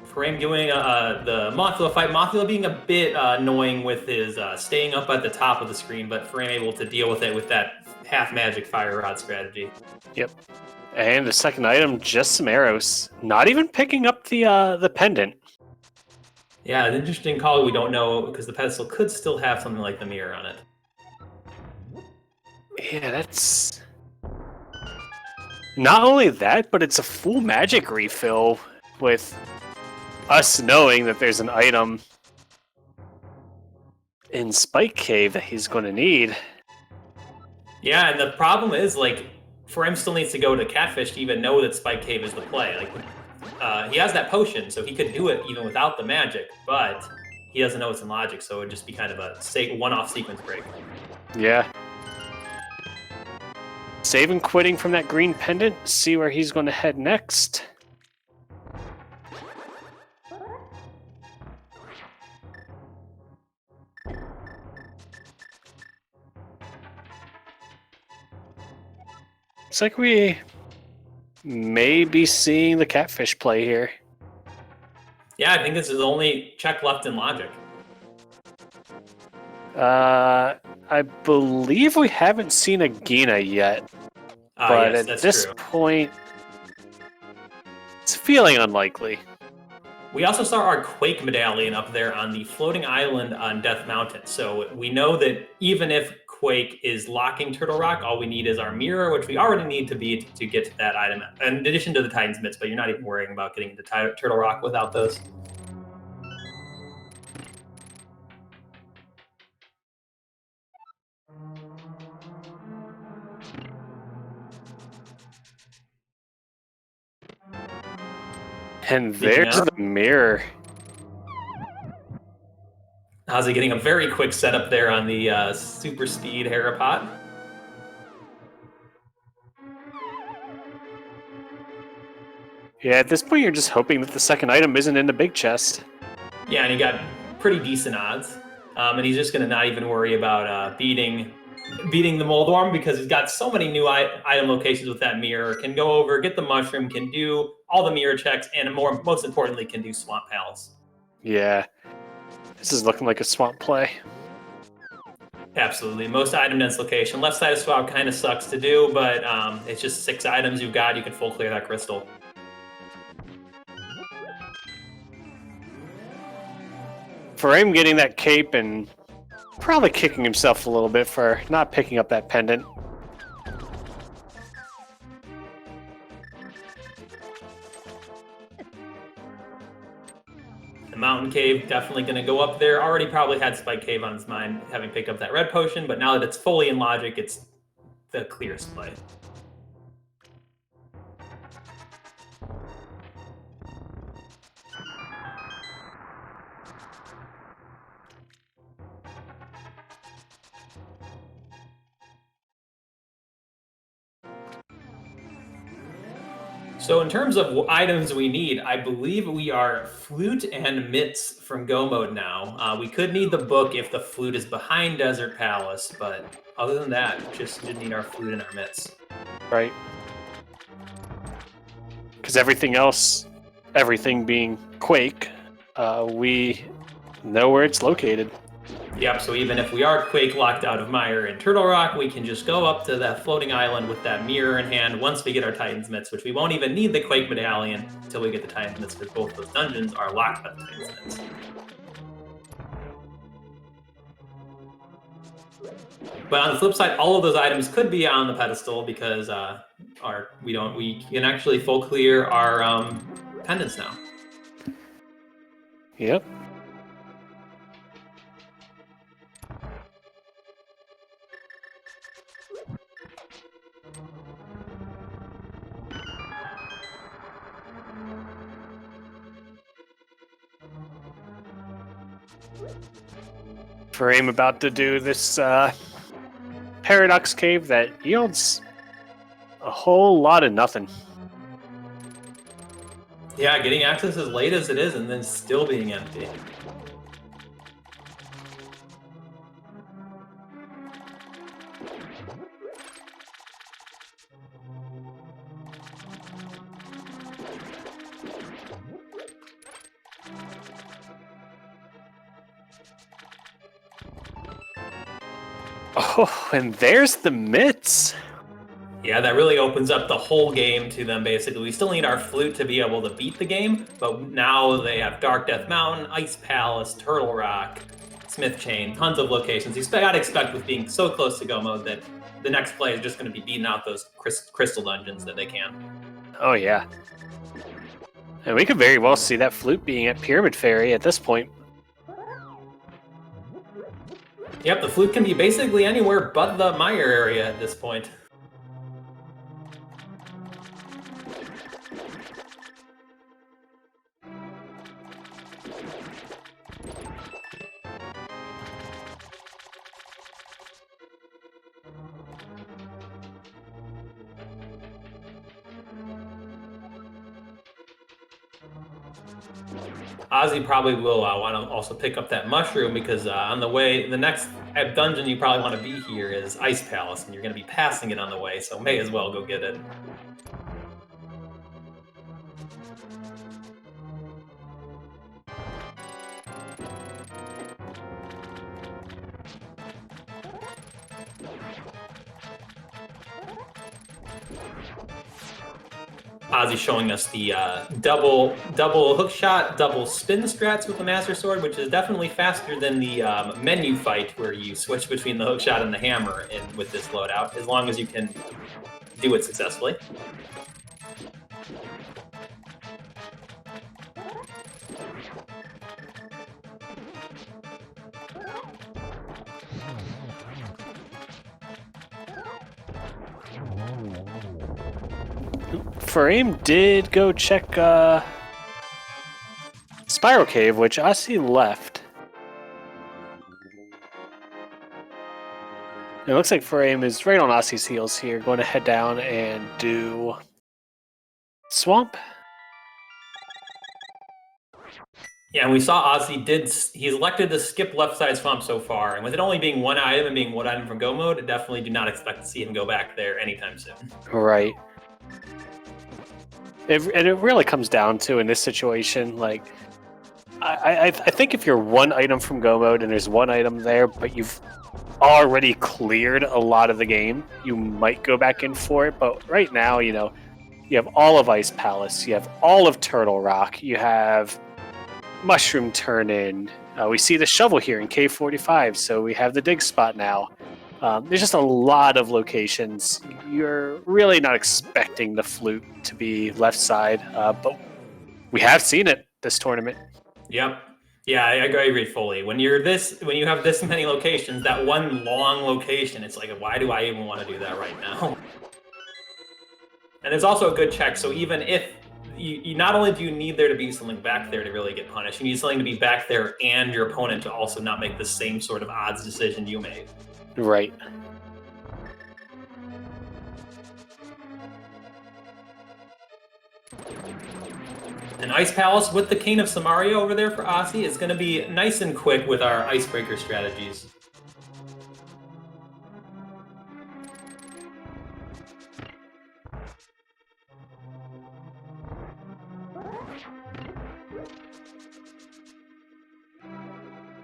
Furaime doing the Mothula fight. Mothula being a bit annoying with his staying up at the top of the screen, but Furaime able to deal with it with that half magic fire rod strategy. Yep. And the second item, just some arrows. Not even picking up the pendant. Yeah, an interesting call. We don't know because the pedestal could still have something like the mirror on it. Yeah, that's not only that, but it's a full magic refill with us knowing that there's an item in Spike Cave that he's going to need. Yeah, and the problem is, like, Furaime still needs to go to Catfish to even know that Spike Cave is the play. Like, he has that potion, so he could do it even without the magic, but he doesn't know it's in logic, so it would just be kind of a one-off sequence break. Yeah. Save and quitting from that green pendant. See where he's going to head next. Looks like we may be seeing the Catfish play here. Yeah, I think this is the only check left in logic. I believe we haven't seen a Gina yet. But yes, at this point, it's feeling unlikely. We also saw our Quake medallion up there on the floating island on Death Mountain. So we know that even if Quake is locking Turtle Rock, all we need is our mirror, which we already need to be to get to that item, in addition to the Titan's Mitts, but you're not even worrying about getting into Turtle Rock without those. And there's the mirror. Ozzy getting a very quick setup there on the super speed Harapot. Yeah, at this point you're just hoping that the second item isn't in the big chest. Yeah, and he got pretty decent odds. And he's just going to not even worry about beating the Moldworm because he's got so many new item locations with that mirror. Can go over, get the mushroom, can do all the mirror checks, and most importantly, can do Swamp Palace. Yeah. This is looking like a swamp play. Absolutely. Most item dense location. Left side of swamp kind of sucks to do, but it's just 6 items you've got. You can full clear that crystal. Furaime getting that cape and probably kicking himself a little bit for not picking up that pendant. The mountain cave, definitely going to go up there. Already probably had Spike Cave on his mind, having picked up that red potion, but now that it's fully in logic, it's the clearest play. So in terms of items we need, I believe we are flute and mitts from Go mode now. We could need the book if the flute is behind Desert Palace, but other than that, just didn't need our flute and our mitts. Right. Because everything else, everything being Quake, we know where it's located. Yep, so even if we are Quake locked out of Mire and Turtle Rock, we can just go up to that floating island with that mirror in hand once we get our Titan's Mitts, which we won't even need the Quake Medallion until we get the Titan's Mitts, because both those dungeons are locked by the Titan's Mitts. But on the flip side, all of those items could be on the pedestal because we can actually full clear our pendants now. Yep. Furaime about to do this paradox cave that yields a whole lot of nothing. Yeah, getting access as late as it is and then still being empty. Oh, and there's the mitts. Yeah, that really opens up the whole game to them, basically. We still need our flute to be able to beat the game, but now they have Dark Death Mountain, Ice Palace, Turtle Rock, Smith Chain, tons of locations. You gotta expect with being so close to Go mode that the next play is just going to be beating out those crystal dungeons that they can. Oh, yeah. And we could very well see that flute being at Pyramid Fairy at this point. Yep, the flute can be basically anywhere but the Mire area at this point. Ozzy probably will want to also pick up that mushroom because on the way, the next dungeon you probably want to be here is Ice Palace, and you're going to be passing it on the way, so may as well go get it. Ozzy showing us the double hook shot, double spin strats with the Master Sword, which is definitely faster than the menu fight where you switch between the hook shot and the hammer with this loadout, as long as you can do it successfully. Furaime did go check Spiral Cave, which I see left. It looks like Furaime is right on Ossie's heels here, going to head down and do Swamp. Yeah, and we saw Ozzy he's elected to skip left side swamp so far, and with it only being one item and being one item from Go mode, I definitely do not expect to see him go back there anytime soon. Right. And it really comes down to, in this situation, like, I think if you're one item from Go mode and there's one item there, but you've already cleared a lot of the game, you might go back in for it. But right now, you know, you have all of Ice Palace, you have all of Turtle Rock, you have Mushroom Turn-In. We see the shovel here in Cave 45, so we have the dig spot now. There's just a lot of locations. You're really not expecting the flute to be left side, but we have seen it this tournament. Yep. Yeah, I agree fully. When you have this many locations, that one long location, it's like, why do I even want to do that right now? And it's also a good check. So even if you not only do you need there to be something back there to really get punished, you need something to be back there and your opponent to also not make the same sort of odds decision you made. Right. An Ice Palace with the Cane of Samaria over there for Osse is going to be nice and quick with our icebreaker strategies.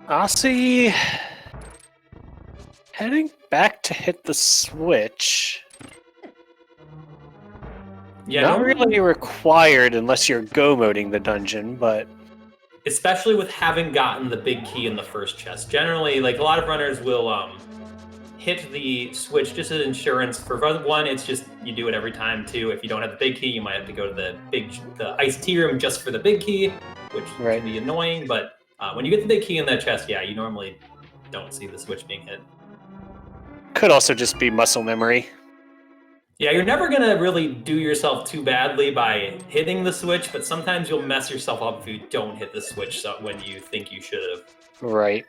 Osse heading back to hit the switch. Yeah, not really required unless you're go-moding the dungeon, but... Especially with having gotten the big key in the first chest. Generally, like, a lot of runners will hit the switch just as insurance. For one, it's just, you do it every time, too. If you don't have the big key, you might have to go to the iced tea room just for the big key, which can be annoying, but when you get the big key in that chest, yeah, you normally don't see the switch being hit. Could also just be muscle memory. Yeah, you're never going to really do yourself too badly by hitting the switch, but sometimes you'll mess yourself up if you don't hit the switch when you think you should have. Right.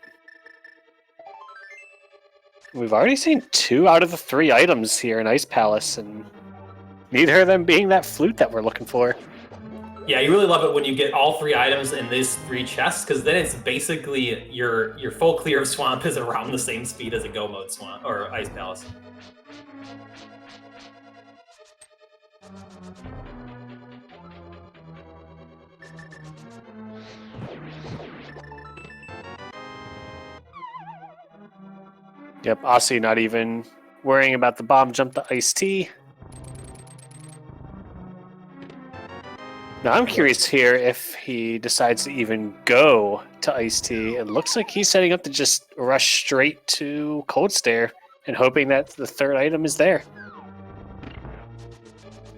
We've already seen 2 out of the 3 items here in Ice Palace, and neither of them being that flute that we're looking for. Yeah, you really love it when you get all 3 items in these 3 chests, because then it's basically your full clear of swamp is around the same speed as a go mode swamp or Ice Palace. Yep, Osse not even worrying about the bomb jump to Ice Tea. Now I'm curious here if he decides to even go to Ice Tea. It looks like he's setting up to just rush straight to Cold Stare and hoping that the 3rd item is there.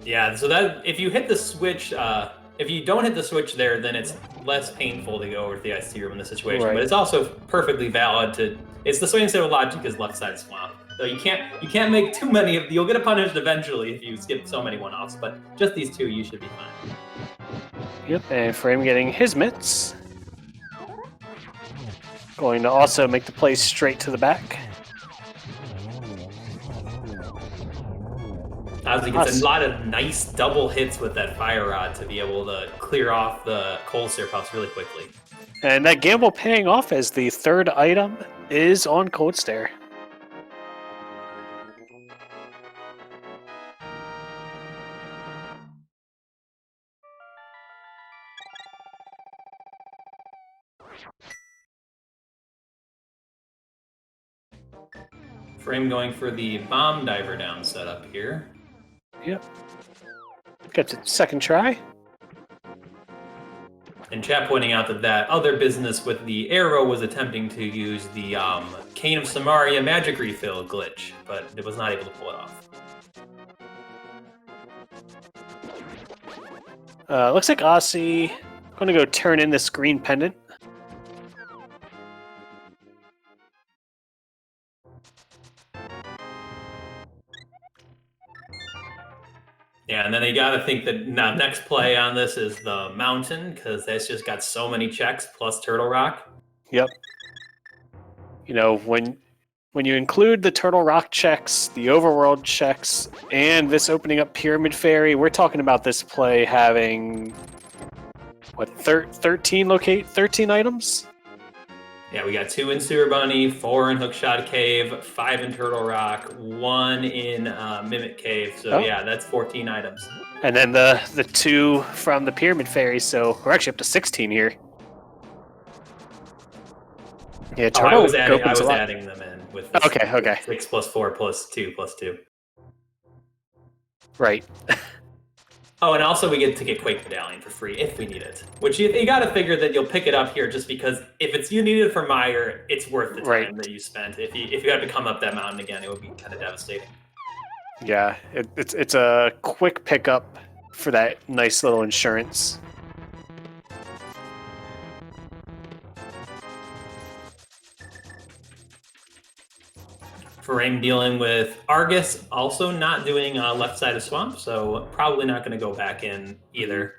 Yeah, so that if you hit the switch, if you don't hit the switch there, then it's less painful to go over to the Ice Tea room in this situation. Right. But it's also perfectly valid to. It's the same sort of logic as left side swamp. So you can't make too many of. You'll get punished eventually if you skip so many one-offs. But just these 2, you should be fine. Yep, and Furaime getting his mitts. Going to also make the play straight to the back. Osse gets a lot of nice double hits with that fire rod to be able to clear off the cold stare puffs really quickly. And that gamble paying off as the 3rd item is on Cold Stare. Furaime going for the bomb diver down setup here. Yep. Gets a 2nd try. And chat pointing out that other business with the arrow was attempting to use the Cane of Samaria magic refill glitch, but it was not able to pull it off. Looks like Osse going to go turn in this green pendant. Yeah, and then you got to think that now next play on this is the mountain, because that's just got so many checks plus Turtle Rock. Yep. You know, when you include the Turtle Rock checks, the Overworld checks, and this opening up Pyramid Fairy, we're talking about this play having, what, 13 items? Yeah, we got 2 in Sewer Bunny, 4 in Hookshot Cave, 5 in Turtle Rock, 1 in Mimic Cave. So yeah, that's 14 items. And then the 2 from the Pyramid Fairy, so we're actually up to 16 here. Yeah, Oh, turtle I was opens a lot. adding them in with Okay, okay. 6 plus 4 plus 2 plus 2. Right. Oh, and also we get to get Quake Medallion for free if we need it. Which you got to figure that you'll pick it up here just because if you need it for Meyer, it's worth the time Right. that you spent. If you had to come up that mountain again, it would be kind of devastating. Yeah, it's a quick pickup for that nice little insurance. Furaime dealing with Argus, also not doing left side of swamp, so probably not going to go back in either.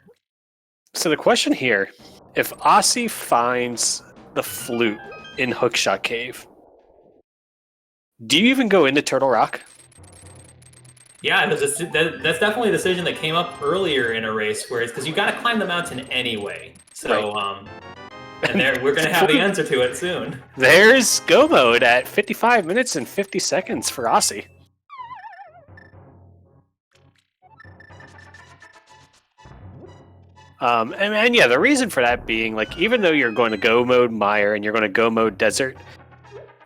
So the question here, if Osse finds the flute in Hookshot Cave, do you even go into Turtle Rock? Yeah, that's definitely a decision that came up earlier in a race, where it's because you got to climb the mountain anyway. So, Right. And we're going to have the answer to it soon. There's go mode at 55 minutes and 50 seconds for Osse. And yeah, the reason for that being, like, even though you're going to go mode Mire and you're going to go mode Desert,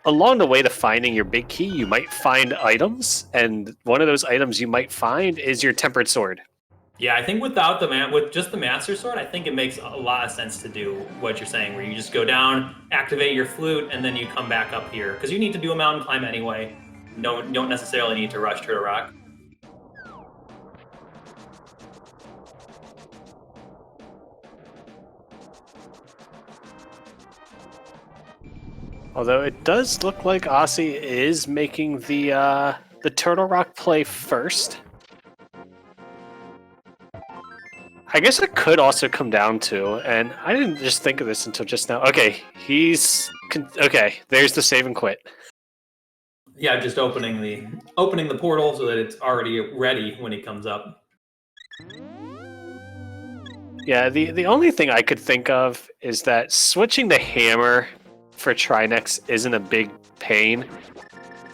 along the way to finding your big key, you might find items, and one of those items you might find is your Tempered Sword. Yeah, I think with just the Master Sword, I think it makes a lot of sense to do what you're saying, where you just go down, activate your flute, and then you come back up here. Because you need to do a mountain climb anyway. No, don't necessarily need to rush Turtle Rock. Although it does look like Osse is making the Turtle Rock play first. I guess it could also come down to, and I didn't just think of this until just now. Okay, okay. There's the save and quit. Yeah, just opening the portal so that it's already ready when he comes up. Yeah, the only thing I could think of is that switching the hammer for Trinex isn't a big pain.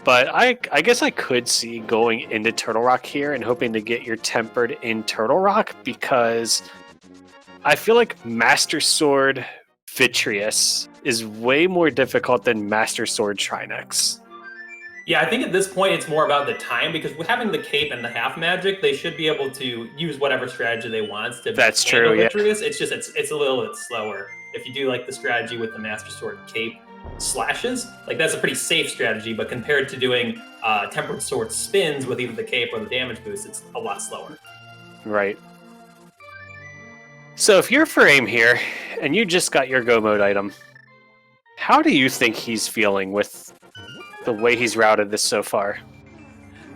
But I guess I could see going into Turtle Rock here and hoping to get your Tempered in Turtle Rock, because I feel like Master Sword Vitreous is way more difficult than Master Sword Trinex. Yeah, I think at this point it's more about the time, because with having the cape and the half magic, they should be able to use whatever strategy they want to That's handle true, yeah. Vitreous. It's just it's a little bit slower. If you do like the strategy with the Master Sword cape slashes, like that's a pretty safe strategy, but compared to doing Tempered Sword spins with either the cape or the damage boost, it's a lot slower. Right. So if you're Furaime here, and you just got your go mode item, how do you think he's feeling with the way he's routed this so far?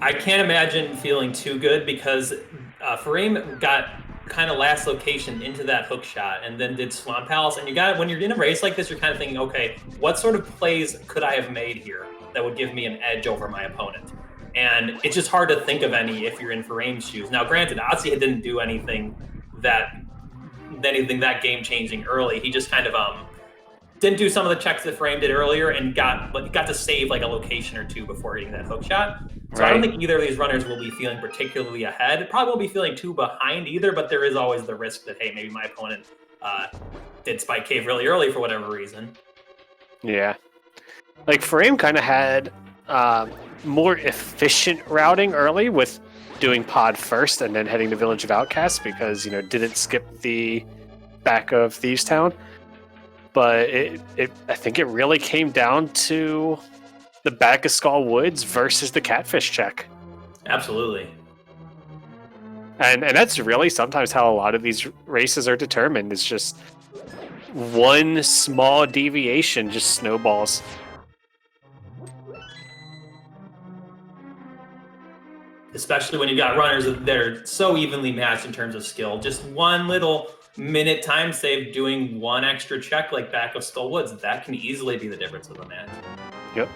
I can't imagine feeling too good, because Furaime got kind of last location into that hook shot and then did Swamp Palace, and when you're in a race like this, you're kind of thinking, okay, what sort of plays could I have made here that would give me an edge over my opponent? And it's just hard to think of any if you're in Furaime's shoes. Now, granted, Osse didn't do anything that game-changing early. He just kind of didn't do some of the checks that Furaime did earlier and got to save like a location or two before hitting that hook shot. So right. I don't think either of these runners will be feeling particularly ahead. Probably won't be feeling too behind either, but there is always the risk that, hey, maybe my opponent did Spike Cave really early for whatever reason. Yeah. Like, Furaime kind of had more efficient routing early with doing pod first and then heading to Village of Outcasts, because, didn't skip the back of Thieves Town. But I think it really came down to the back of Skull Woods versus the Catfish check. Absolutely. And that's really sometimes how a lot of these races are determined. It's just one small deviation just snowballs. Especially when you got runners that are so evenly matched in terms of skill. Just one little minute time save doing one extra check like back of Skull Woods, that can easily be the difference of the match. Yep.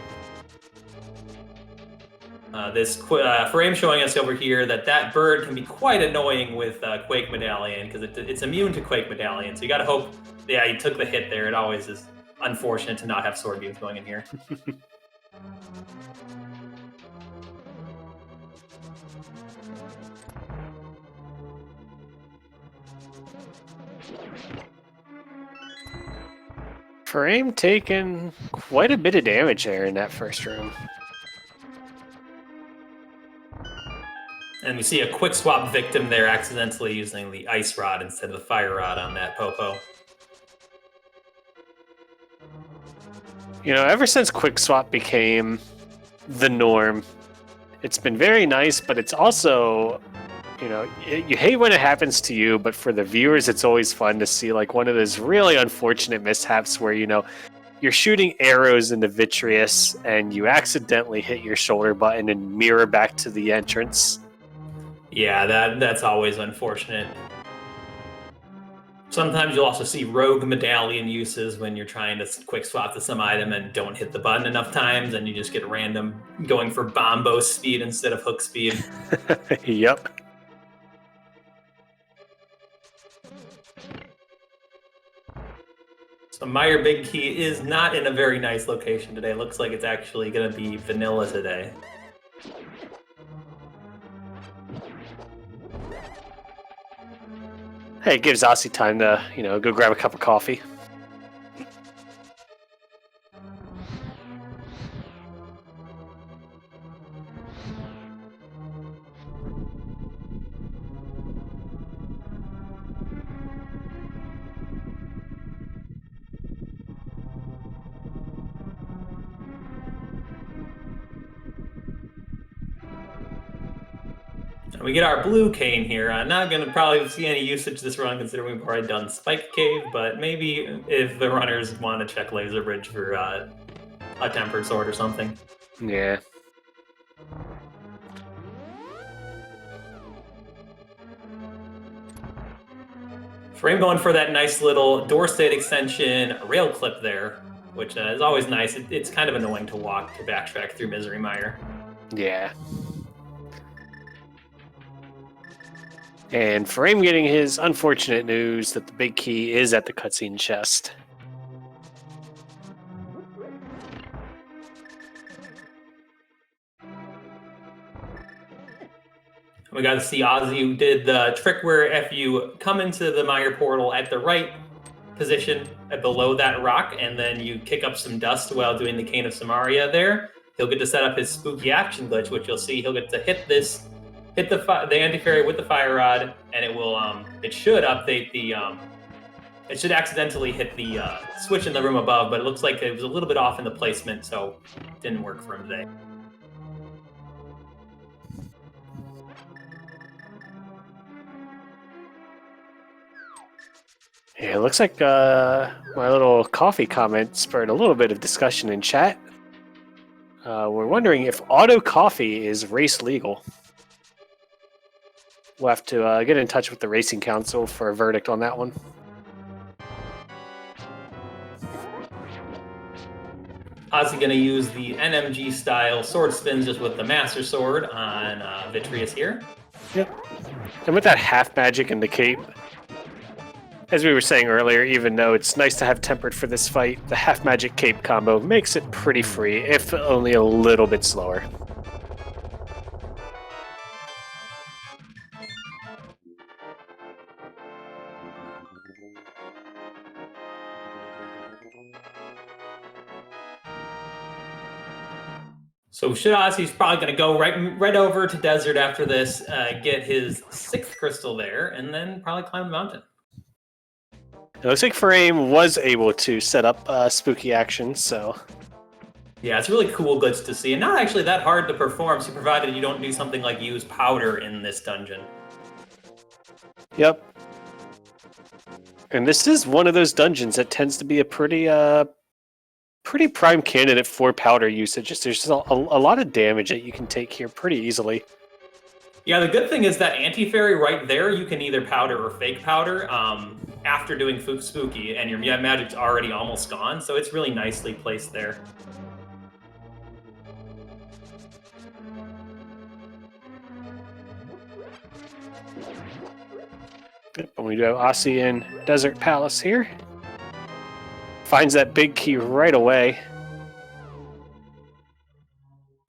This Furaime showing us over here that bird can be quite annoying with Quake Medallion, because it's immune to Quake Medallion. So you got to hope, yeah, he took the hit there. It always is unfortunate to not have sword beams going in here. Furaime taking quite a bit of damage there in that first room. And we see a quick swap victim there accidentally using the ice rod instead of the fire rod on that Popo. You know, ever since quick swap became the norm, it's been very nice, but it's also, you know, you hate when it happens to you, but for the viewers, it's always fun to see like one of those really unfortunate mishaps where, you know, you're shooting arrows into Vitreous and you accidentally hit your shoulder button and mirror back to the entrance. Yeah, that's always unfortunate. Sometimes you'll also see rogue medallion uses when you're trying to quick swap to some item and don't hit the button enough times, and you just get random going for bombo speed instead of hook speed. Yep. So Meyer Big Key is not in a very nice location today. Looks like it's actually going to be vanilla today. Hey, it gives Osse time to, you know, go grab a cup of coffee. We get our blue cane here. I'm not going to probably see any usage this run considering we've already done Spike Cave, but maybe if the runners want to check Laser Bridge for a Tempered Sword or something. Yeah. Furaime going for that nice little door state extension rail clip there, which is always nice. It's kind of annoying to walk to backtrack through Misery Mire. Yeah. And Furaime getting his unfortunate news that the big key is at the cutscene chest. We got to see Ozzy, who did the trick where if you come into the Mire portal at the right position below that rock, and then you kick up some dust while doing the Cane of Samaria there, he'll get to set up his spooky action glitch, which you'll see he'll get to hit the anti-fairy with the fire rod, and it will it should update the it should accidentally hit the switch in the room above, but it looks like it was a little bit off in the placement, so it didn't work for him today. Yeah, it looks like my little coffee comment spurred a little bit of discussion in chat. We're wondering if auto coffee is race legal. We'll have to get in touch with the Racing Council for a verdict on that one. Ozzy going to use the NMG style sword spins just with the Master Sword on Vitreous here. Yep. And with that half magic and the cape, as we were saying earlier, even though it's nice to have tempered for this fight, the half magic cape combo makes it pretty free, if only a little bit slower. So Ozzy's probably going to go right over to Desert after this, get his 6th crystal there, and then probably climb the mountain. It looks like Furaime was able to set up spooky action, so... Yeah, it's a really cool glitch to see, and not actually that hard to perform, so provided you don't do something like use powder in this dungeon. Yep. And this is one of those dungeons that tends to be a pretty prime candidate for powder usage. There's just a lot of damage that you can take here pretty easily. Yeah, the good thing is that anti-fairy right there, you can either powder or fake powder after doing spooky, and your magic's already almost gone, so it's really nicely placed there. Yep, and we do have Osse in Desert Palace here. Finds that big key right away.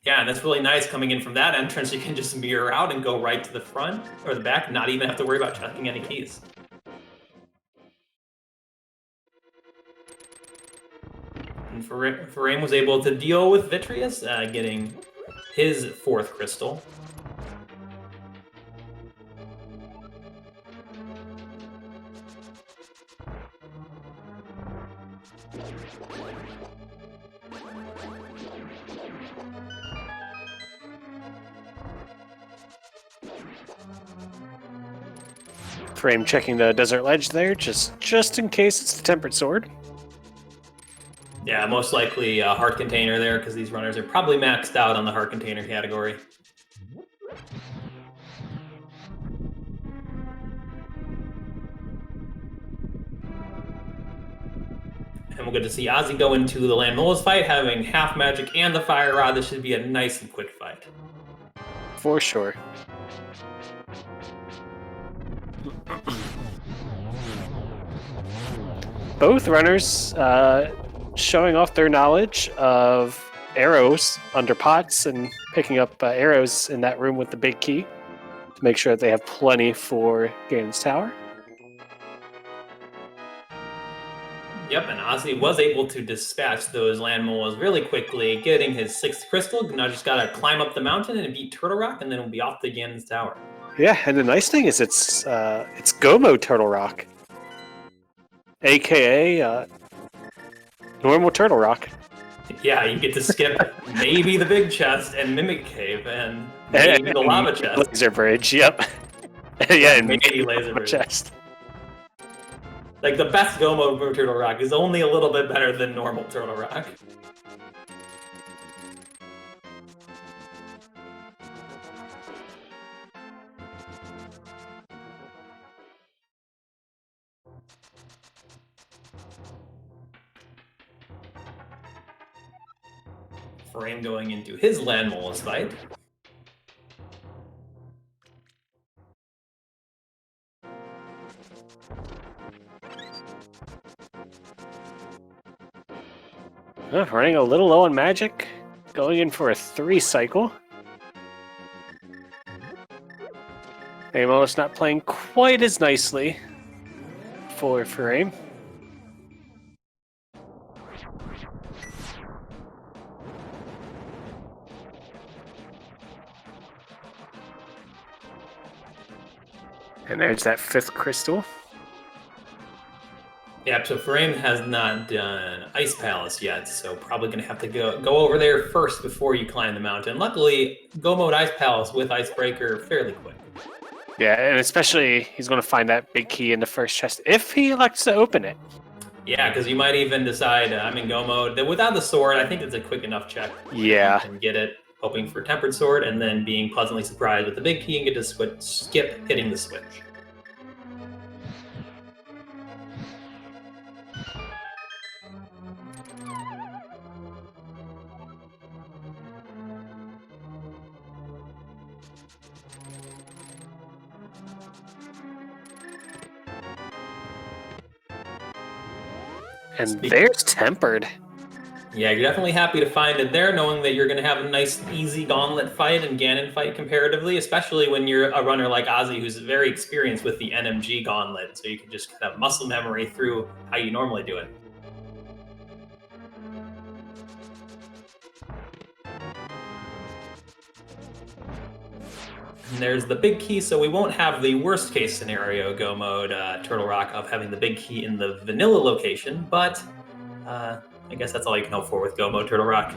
Yeah, and that's really nice coming in from that entrance. You can just mirror out and go right to the front or the back, not even have to worry about checking any keys. And Furaime was able to deal with Vitreous, getting his 4th crystal. Furaime checking the desert ledge there, just in case it's the tempered sword. Yeah, most likely a heart container there, because these runners are probably maxed out on the heart container category. And we'll get to see Ozzy go into the Land Molas fight, having half magic and the fire rod. This should be a nice and quick fight. For sure. Both runners showing off their knowledge of arrows under pots and picking up arrows in that room with the big key to make sure that they have plenty for Ganon's tower. Yep, and Ozzy was able to dispatch those land molas really quickly, getting his 6th crystal. Now just gotta climb up the mountain and beat Turtle Rock, and then we'll be off to Ganon's tower. Yeah, and the nice thing is it's Gomo Turtle Rock, aka normal Turtle Rock. Yeah, you get to skip maybe the big chest and Mimic Cave and maybe the lava chest. Laser Bridge, yep. Yeah, and maybe Laser Bridge. Chest. Like, the best Gomo Turtle Rock is only a little bit better than normal Turtle Rock. Furaime going into his Land Molas fight. Running a little low on magic, going in for a 3 cycle. Almost not playing quite as nicely for Furaime. And there's that 5th crystal. Yeah, so Furaime has not done Ice Palace yet, so probably going to have to go over there first before you climb the mountain. Luckily, go mode Ice Palace with Icebreaker fairly quick. Yeah, and especially he's going to find that big key in the first chest if he elects to open it. Yeah, because you might even decide, I'm in go mode. Without the sword, I think it's a quick enough check. Yeah. You can get it, hoping for Tempered Sword, and then being pleasantly surprised with the big key and get to skip hitting the switch. And there's Tempered. Yeah, you're definitely happy to find it there, knowing that you're going to have a nice, easy gauntlet fight and Ganon fight comparatively, especially when you're a runner like Ozzy, who's very experienced with the NMG gauntlet, so you can just kind of muscle memory through how you normally do it. And there's the big key, so we won't have the worst case scenario go mode Turtle Rock of having the big key in the vanilla location, but I guess that's all you can hope for with go mode Turtle Rock.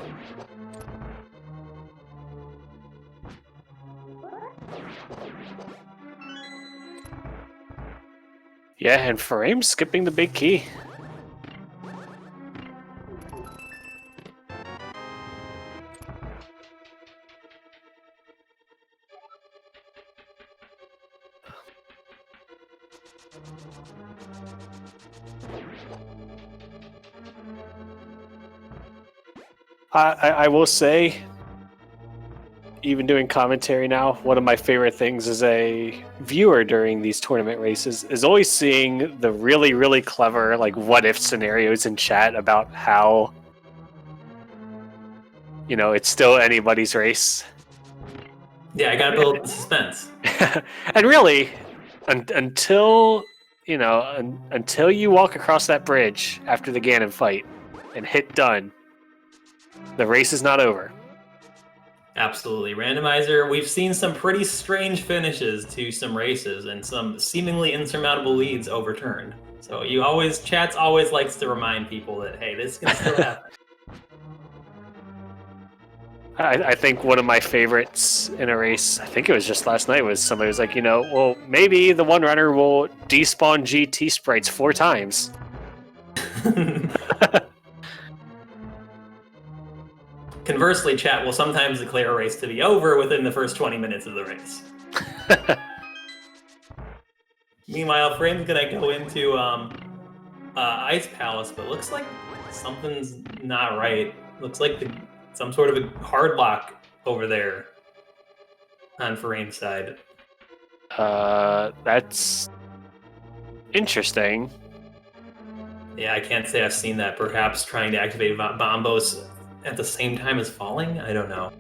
Yeah, and Furaime skipping the big key. I will say, even doing commentary now, one of my favorite things as a viewer during these tournament races is always seeing the really, really clever, like, what-if scenarios in chat about how, you know, it's still anybody's race. Yeah, I gotta build suspense. And really, until you walk across that bridge after the Ganon fight, and hit done, the race is not over. Absolutely. Randomizer, we've seen some pretty strange finishes to some races and some seemingly insurmountable leads overturned. So chats always likes to remind people that, hey, this can still happen. I think one of my favorites in a race, I think it was just last night, was somebody was like, well, maybe the one runner will despawn GT sprites 4 times. Conversely, chat will sometimes declare a race to be over within the first 20 minutes of the race. Meanwhile, Frame's gonna go into Ice Palace, but looks like something's not right. Looks like some sort of a hard lock over there on Furame's side. That's interesting. Yeah, I can't say I've seen that. Perhaps trying to activate Bombos at the same time as falling? I don't know.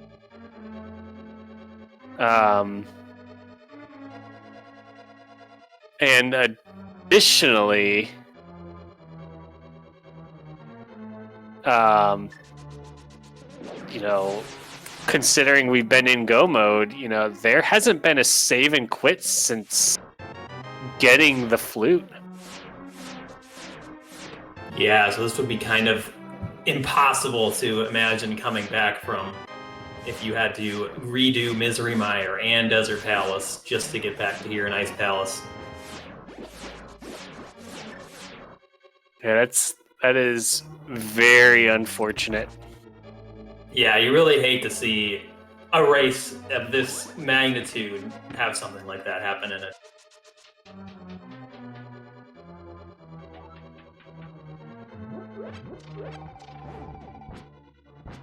And additionally, considering we've been in go mode, there hasn't been a save and quit since getting the flute. Yeah, so this would be kind of impossible to imagine coming back from if you had to redo Misery Mire and Desert Palace just to get back to here in Ice Palace. Yeah, that is very unfortunate. Yeah, you really hate to see a race of this magnitude have something like that happen in it.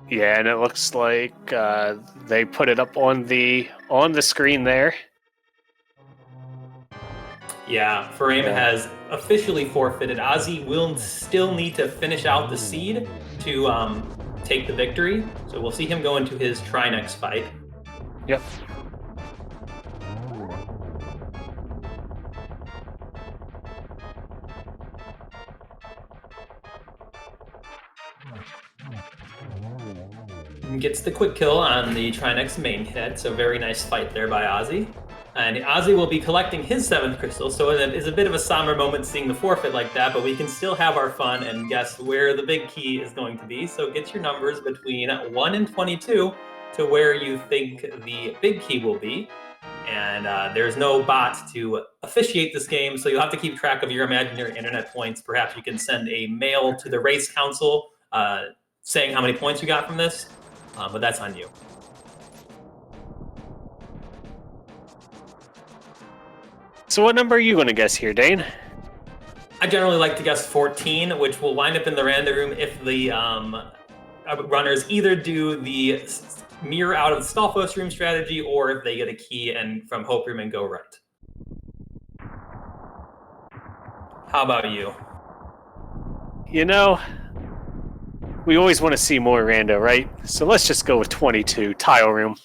Yeah, and it looks like they put it up on the screen there. Yeah, Furaime has officially forfeited. Ozzy will still need to finish out the seed to take the victory, so we'll see him go into his Trinex fight. Yep. Gets the quick kill on the Trinex main head, so very nice fight there by Ozzy. And Ozzy will be collecting his 7th crystal, so it is a bit of a somber moment seeing the forfeit like that, but we can still have our fun and guess where the big key is going to be. So get your numbers between 1 and 22 to where you think the big key will be. And there's no bot to officiate this game, so you'll have to keep track of your imaginary internet points. Perhaps you can send a mail to the race council saying how many points you got from this, but that's on you. So what number are you going to guess here, Dane? I generally like to guess 14, which will wind up in the random room if the runners either do the mirror out of the Stalfos room strategy or if they get a key and from Hope Room and go right. How about you? We always want to see more rando, right? So let's just go with 22, tile room.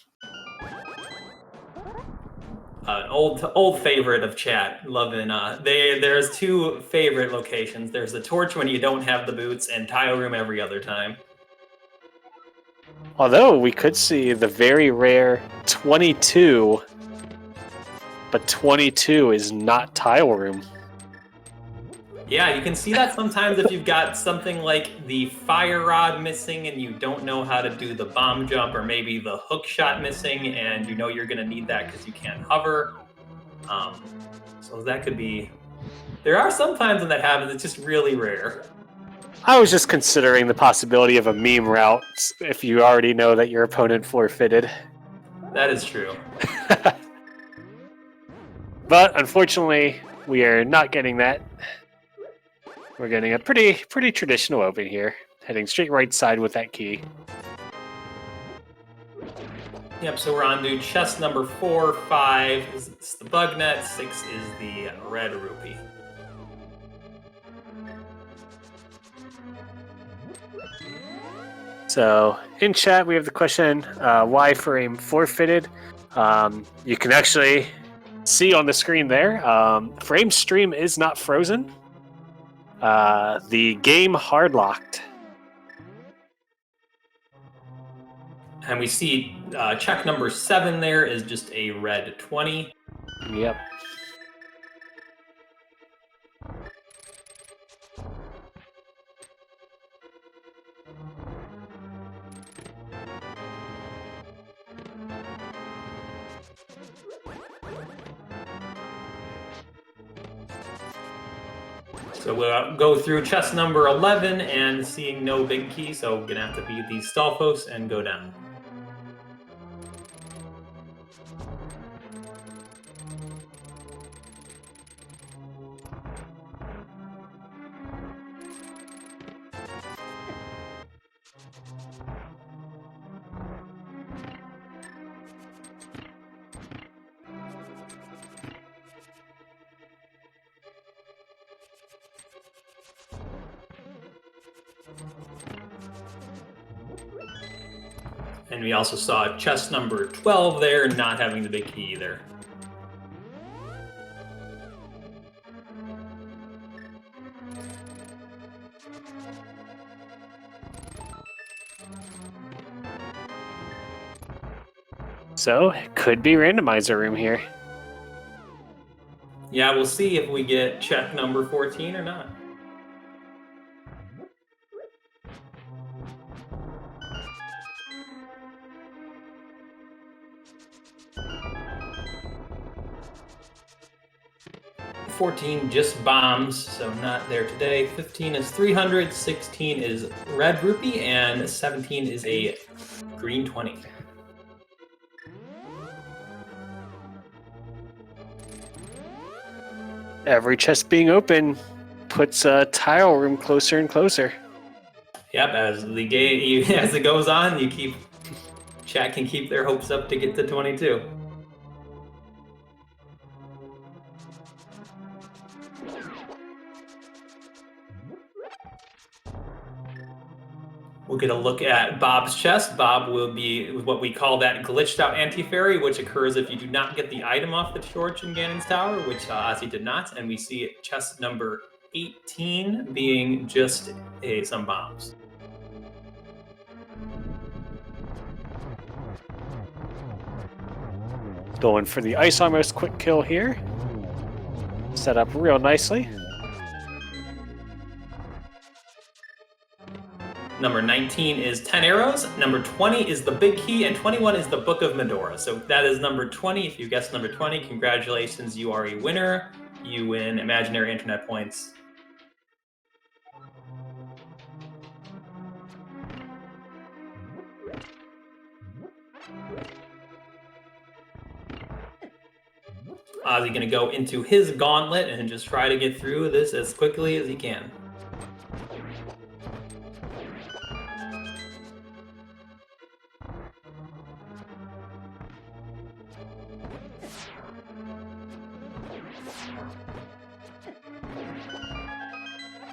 An old favorite of chat, loving. There's 2 favorite locations. There's the torch when you don't have the boots, and tile room every other time. Although we could see the very rare 22, but 22 is not tile room. Yeah, you can see that sometimes if you've got something like the fire rod missing and you don't know how to do the bomb jump, or maybe the hook shot missing and you know you're going to need that because you can't hover. So that could be... There are some times when that happens, it's just really rare. I was just considering the possibility of a meme route if you already know that your opponent forfeited. That is true. But unfortunately, we are not getting that. We're getting a pretty traditional open here, heading straight right side with that key. Yep, so we're on to chest number 4, 5 is the bug net, 6 is the red rupee. So in chat we have the question, why Furaime forfeited? You can actually see on the screen there, Furaime's stream is not frozen. The game hard locked. And we see check number 7 there is just a red 20. Yep. So we'll go through chest number 11 and seeing no big key, so we're gonna have to beat these Stalfos and go down. And we also saw chest number 12 there, not having the big key either. So, it could be randomizer room here. Yeah, we'll see if we get check number 14 or not. $14 just bombs, so not there today. 15 is 300, 16 is red rupee, and 17 is a green 20. Every chest being open puts a tile room closer and closer. Yep, as the game as it goes on, chat can keep their hopes up to get to 22. We'll get a look at Bob's chest. Bob will be what we call that glitched out anti-fairy, which occurs if you do not get the item off the torch in Ganon's tower, which Ozzy did not. And we see chest number 18 being just some bombs. Going for the ice almost quick kill here. Set up real nicely. Number 19 is 10 arrows. Number 20 is the big key, and 21 is the Book of Medora. So that is number 20. If you guessed number 20, congratulations, you are a winner. You win imaginary internet points. Ozzy gonna go into his gauntlet and just try to get through this as quickly as he can.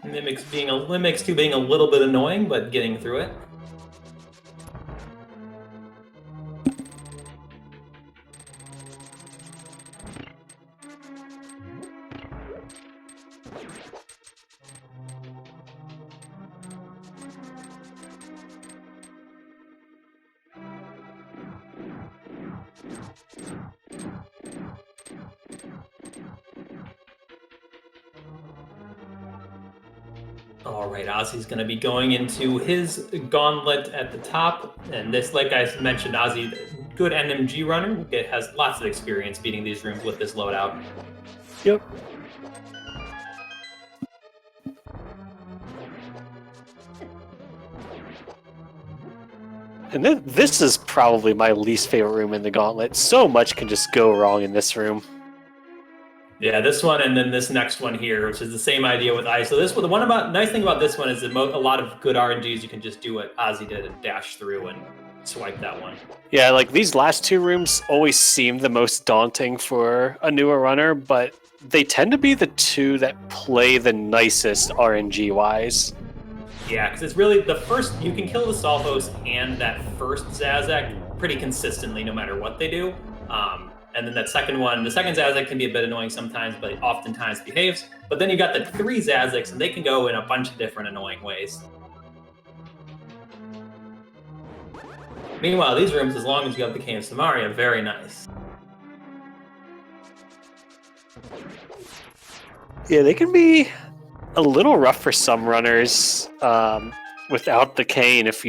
Mimics being a little bit annoying, but getting through it. All right, Ozzy's going to be going into his gauntlet at the top. And this, like I mentioned, Ozzy, good NMG runner. It has lots of experience beating these rooms with this loadout. Yep. And then this is probably my least favorite room in the gauntlet. So much can just go wrong in this room. Yeah, this one and then this next one here, which is the same idea with ice. So this one, nice thing about this one is that a lot of good RNGs you can just do what Ozzy did and dash through and swipe that one. Yeah, like these last two rooms always seem the most daunting for a newer runner, but they tend to be the two that play the nicest RNG-wise. Yeah, because it's really the first, you can kill the Stalfos and that first Zazek pretty consistently no matter what they do. And then that second one, the second Zazek can be a bit annoying sometimes, but oftentimes behaves. But then you got the 3 Zazeks, and they can go in a bunch of different annoying ways. Meanwhile, these rooms, as long as you have the Cane of Samaria, very nice. Yeah, they can be a little rough for some runners without the cane if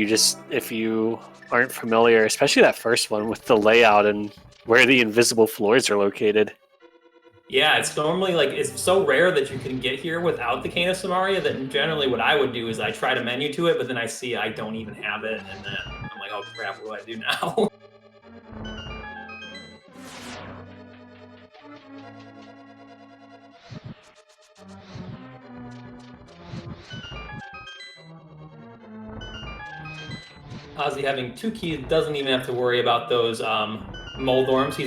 you aren't familiar, especially that first one with the layout and where the invisible floors are located. Yeah, it's normally like it's so rare that you can get here without the Cane of Samaria that generally what I would do is I try to menu to it, but then I see I don't even have it, and then I'm like, oh crap, what do I do now? Ozzy having 2 keys doesn't even have to worry about those mold orms.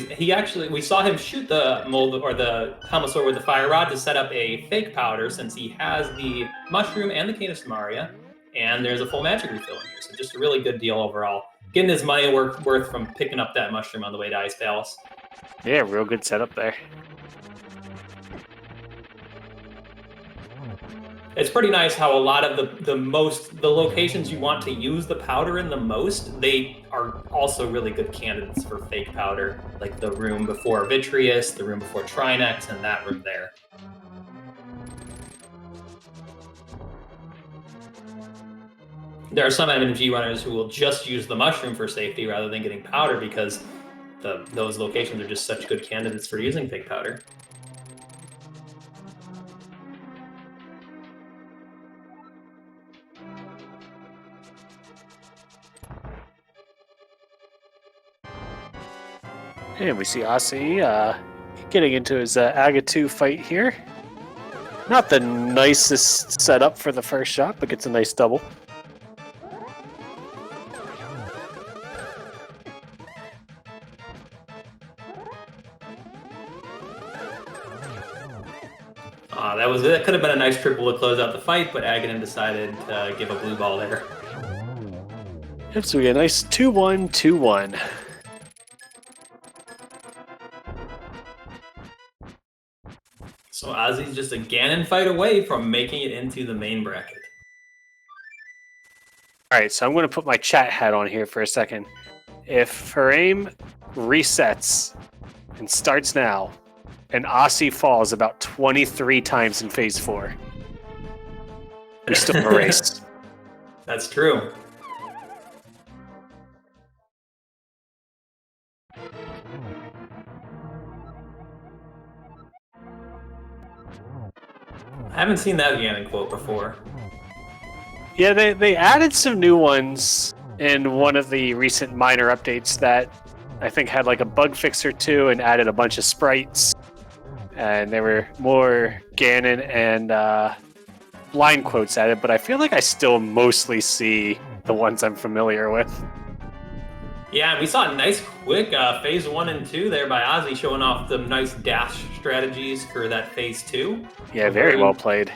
We saw him shoot the mold or the Helmosaur with the fire rod to set up a fake powder since he has the mushroom and the Cane of Samaria, and there's a full magic refill in here. So just a really good deal overall. Getting his money worth from picking up that mushroom on the way to Ice Palace. Yeah, real good setup there. It's pretty nice how a lot of the locations you want to use the powder in the most, they are also really good candidates for fake powder, like the room before Vitreous, the room before Trinex, and that room there. There are some MMG runners who will just use the mushroom for safety rather than getting powder because those locations are just such good candidates for using fake powder. And we see Osse getting into his Aga2 fight here. Not the nicest setup for the first shot, but gets a nice double. That could have been a nice triple to close out the fight, but Aganon decided to give a blue ball there. Yep, so we get a nice 2-1, 2-1. So Ozzy's just a Ganon fight away from making it into the main bracket. Alright, so I'm going to put my chat hat on here for a second. If Furaime resets and starts now, and Osse falls about 23 times in Phase 4, we still have a race. That's true. I haven't seen that Ganon quote before. Yeah, they added some new ones in one of the recent minor updates that I think had like a bug fix or two and added a bunch of sprites. And there were more Ganon and line quotes added, but I feel like I still mostly see the ones I'm familiar with. Yeah, we saw a nice quick Phase 1 and 2 there by Osse showing off the nice dash strategies for that Phase 2. Yeah, very well played.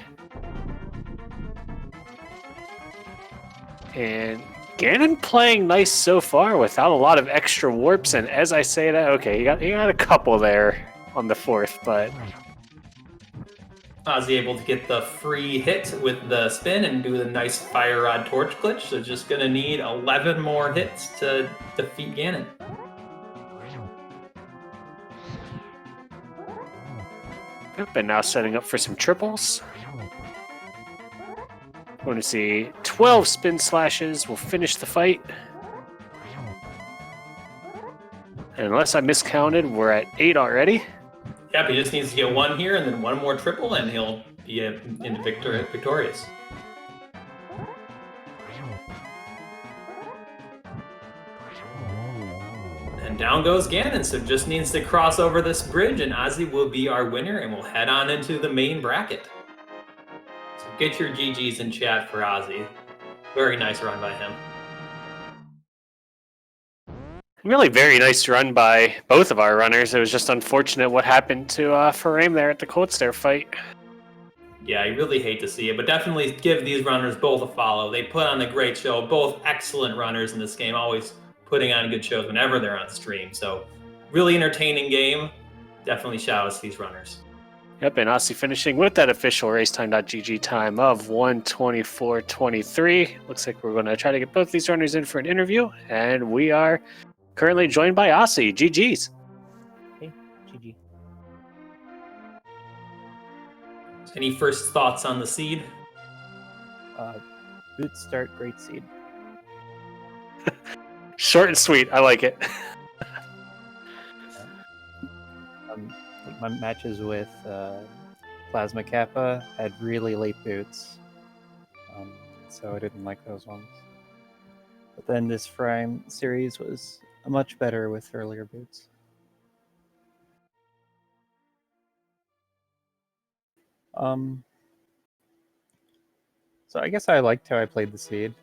And Ganon playing nice so far without a lot of extra warps, and as I say that, okay, he got a couple there on the fourth, but Osse able to get the free hit with the spin and do the nice fire rod torch glitch, so just gonna need 11 more hits to defeat Ganon. Yep, and now setting up for some triples. I want to see 12 spin slashes will finish the fight. And unless I miscounted, we're at 8 already. Yep, he just needs to get 1 here and then 1 more triple, and he'll be victorious. And down goes Ganon, so just needs to cross over this bridge, and Osse will be our winner, and we'll head on into the main bracket. So get your GGs in chat for Osse. Very nice run by him. Really very nice run by both of our runners. It was just unfortunate what happened to Furaime there at the Cold Stare fight. Yeah, I really hate to see it, but definitely give these runners both a follow. They put on a great show. Both excellent runners in this game, always putting on good shows whenever they're on stream. So really entertaining game. Definitely shout out to these runners. Yep, and Osse finishing with that official racetime.gg time of 1:24:23. Looks like we're going to try to get both these runners in for an interview, and we are currently joined by Osse. GG's. Hey, GG. Any first thoughts on the seed? Boot start, great seed. Short and sweet. I like it. Like my matches with Plasma Kappa had really late boots, so I didn't like those ones. But then this Furaime series was much better with earlier boots. So I guess I liked how I played the seed.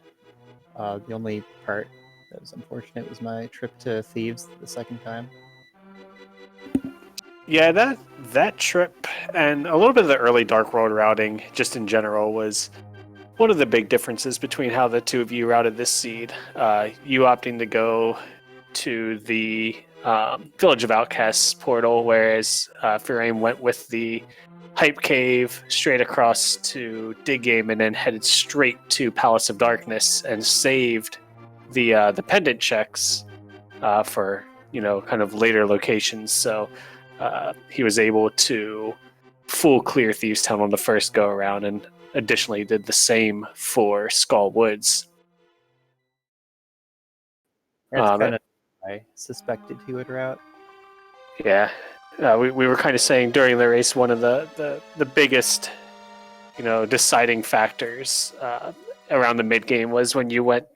The only part that was unfortunate was my trip to Thieves the second time. Yeah, that trip and a little bit of the early Dark World routing, just in general, was one of the big differences between how the two of you routed this seed. You opting to go to the Village of Outcasts portal, whereas Furaime went with the Hype Cave straight across to Dig Game and then headed straight to Palace of Darkness and saved the pendant checks for kind of later locations. So he was able to full clear Thieves Town on the first go around, and additionally did the same for Skull Woods. That's kind of I suspected he would route. Yeah, we were kind of saying during the race, one of the biggest deciding factors around the mid game was when you went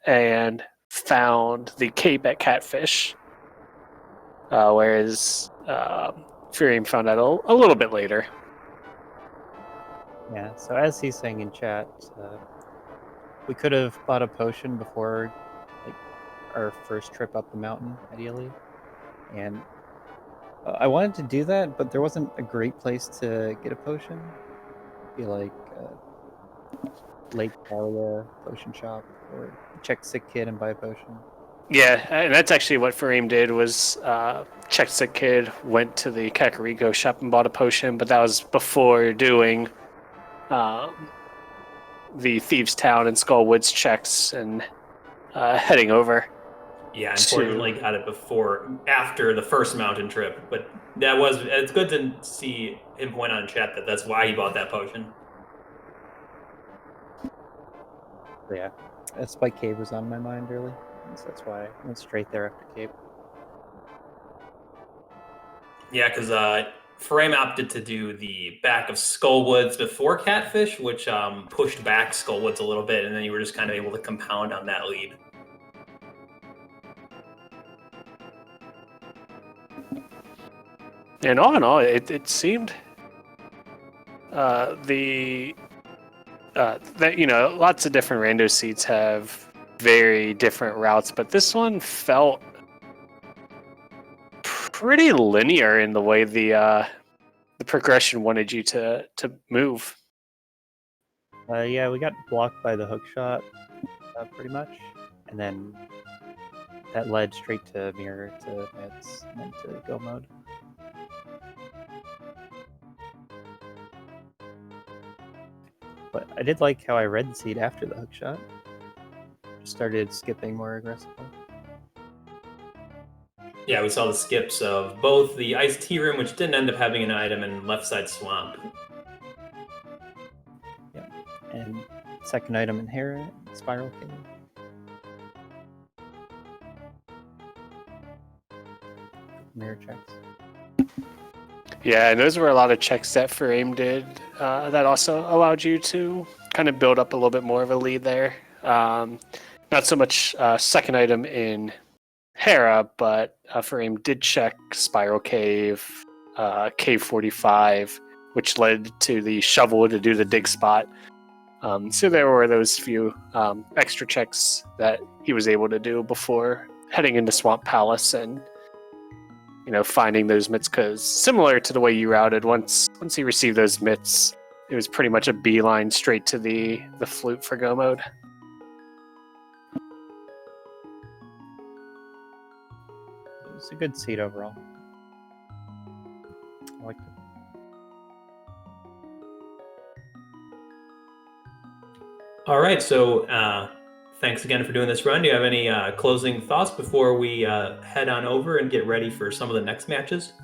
and found the cape at Catfish, whereas Furaime found out a little bit later. Yeah, so as he's saying in chat, we could have bought a potion before our first trip up the mountain, ideally. And I wanted to do that, but there wasn't a great place to get a potion. It'd be like Lake Talia potion shop, or check Sick Kid and buy a potion. Yeah, and that's actually what Furaime did, was check Sick Kid, went to the Kakariko shop and bought a potion, but that was before doing the Thieves Town and Skull Woods checks and heading over. Yeah, unfortunately got it after the first mountain trip, but it's good to see him point out in chat that that's why he bought that potion. Yeah, Spike Cave was on my mind early, so that's why I went straight there after Cape. Yeah, because Furaime opted to do the back of Skull Woods before Catfish, which pushed back Skull Woods a little bit, and then you were just kind of able to compound on that lead. And all in all, it seemed that lots of different rando seeds have very different routes, but this one felt pretty linear in the way the progression wanted you to move. Yeah, we got blocked by the hook shot, pretty much, and then that led straight to mirror to mids and then to go mode. But I did like how I read the seed after the hook shot. Just started skipping more aggressively. Yeah, we saw the skips of both the Iced Tea Room, which didn't end up having an item, and Left Side Swamp. Yeah, and second item in Hera, Spiral King. Mirror checks. Yeah, and those were a lot of checks that Furaime did that also allowed you to kind of build up a little bit more of a lead there. Not so much second item in Hera, but Furaime did check Spiral Cave, Cave 45, which led to the shovel to do the dig spot. So there were those few extra checks that he was able to do before heading into Swamp Palace and finding those mitts, because similar to the way you routed, once he received those mitts, it was pretty much a beeline straight to the flute for go mode. It was a good seed overall. I liked it. All right, so thanks again for doing this run. Do you have any closing thoughts before we head on over and get ready for some of the next matches?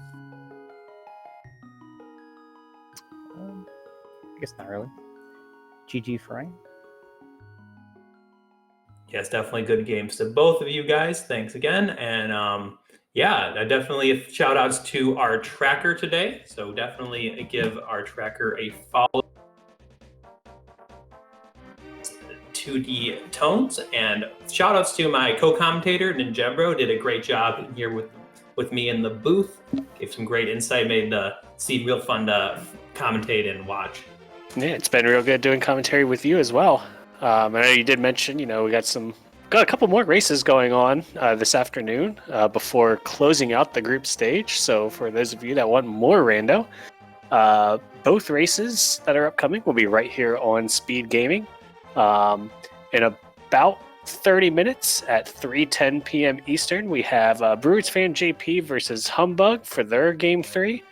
I guess not really. GG Furaime. Yes, definitely good games to both of you guys. Thanks again. And yeah, I definitely shout outs to our tracker today. So definitely give our tracker a follow. 2D tones, and shout outs to my co-commentator Ninjebro. Did a great job here with me in the booth. Gave some great insight, made the seed real fun to commentate and watch. Yeah, it's been real good doing commentary with you as well. I know you did mention, we got a couple more races going on this afternoon before closing out the group stage. So for those of you that want more rando, both races that are upcoming will be right here on SpeedGaming. In about 30 minutes at 3:10 p.m. Eastern, we have Brewers fan JP versus Humbug for their Game 3.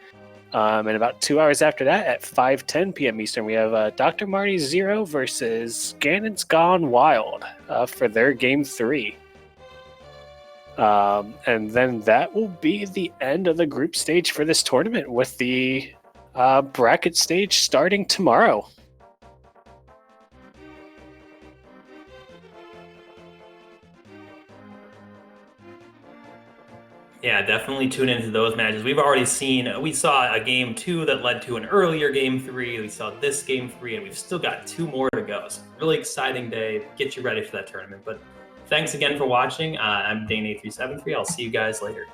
And about 2 hours after that, at 5:10 p.m. Eastern, we have Dr. Marty Zero versus Ganon's Gone Wild for their Game 3. And then that will be the end of the group stage for this tournament, with the bracket stage starting tomorrow. Yeah, definitely tune into those matches. We saw a game 2 that led to an earlier game 3. We saw this game 3, and we've still got 2 more to go. So really exciting day. Get you ready for that tournament. But thanks again for watching. I'm Dane8373. I'll see you guys later.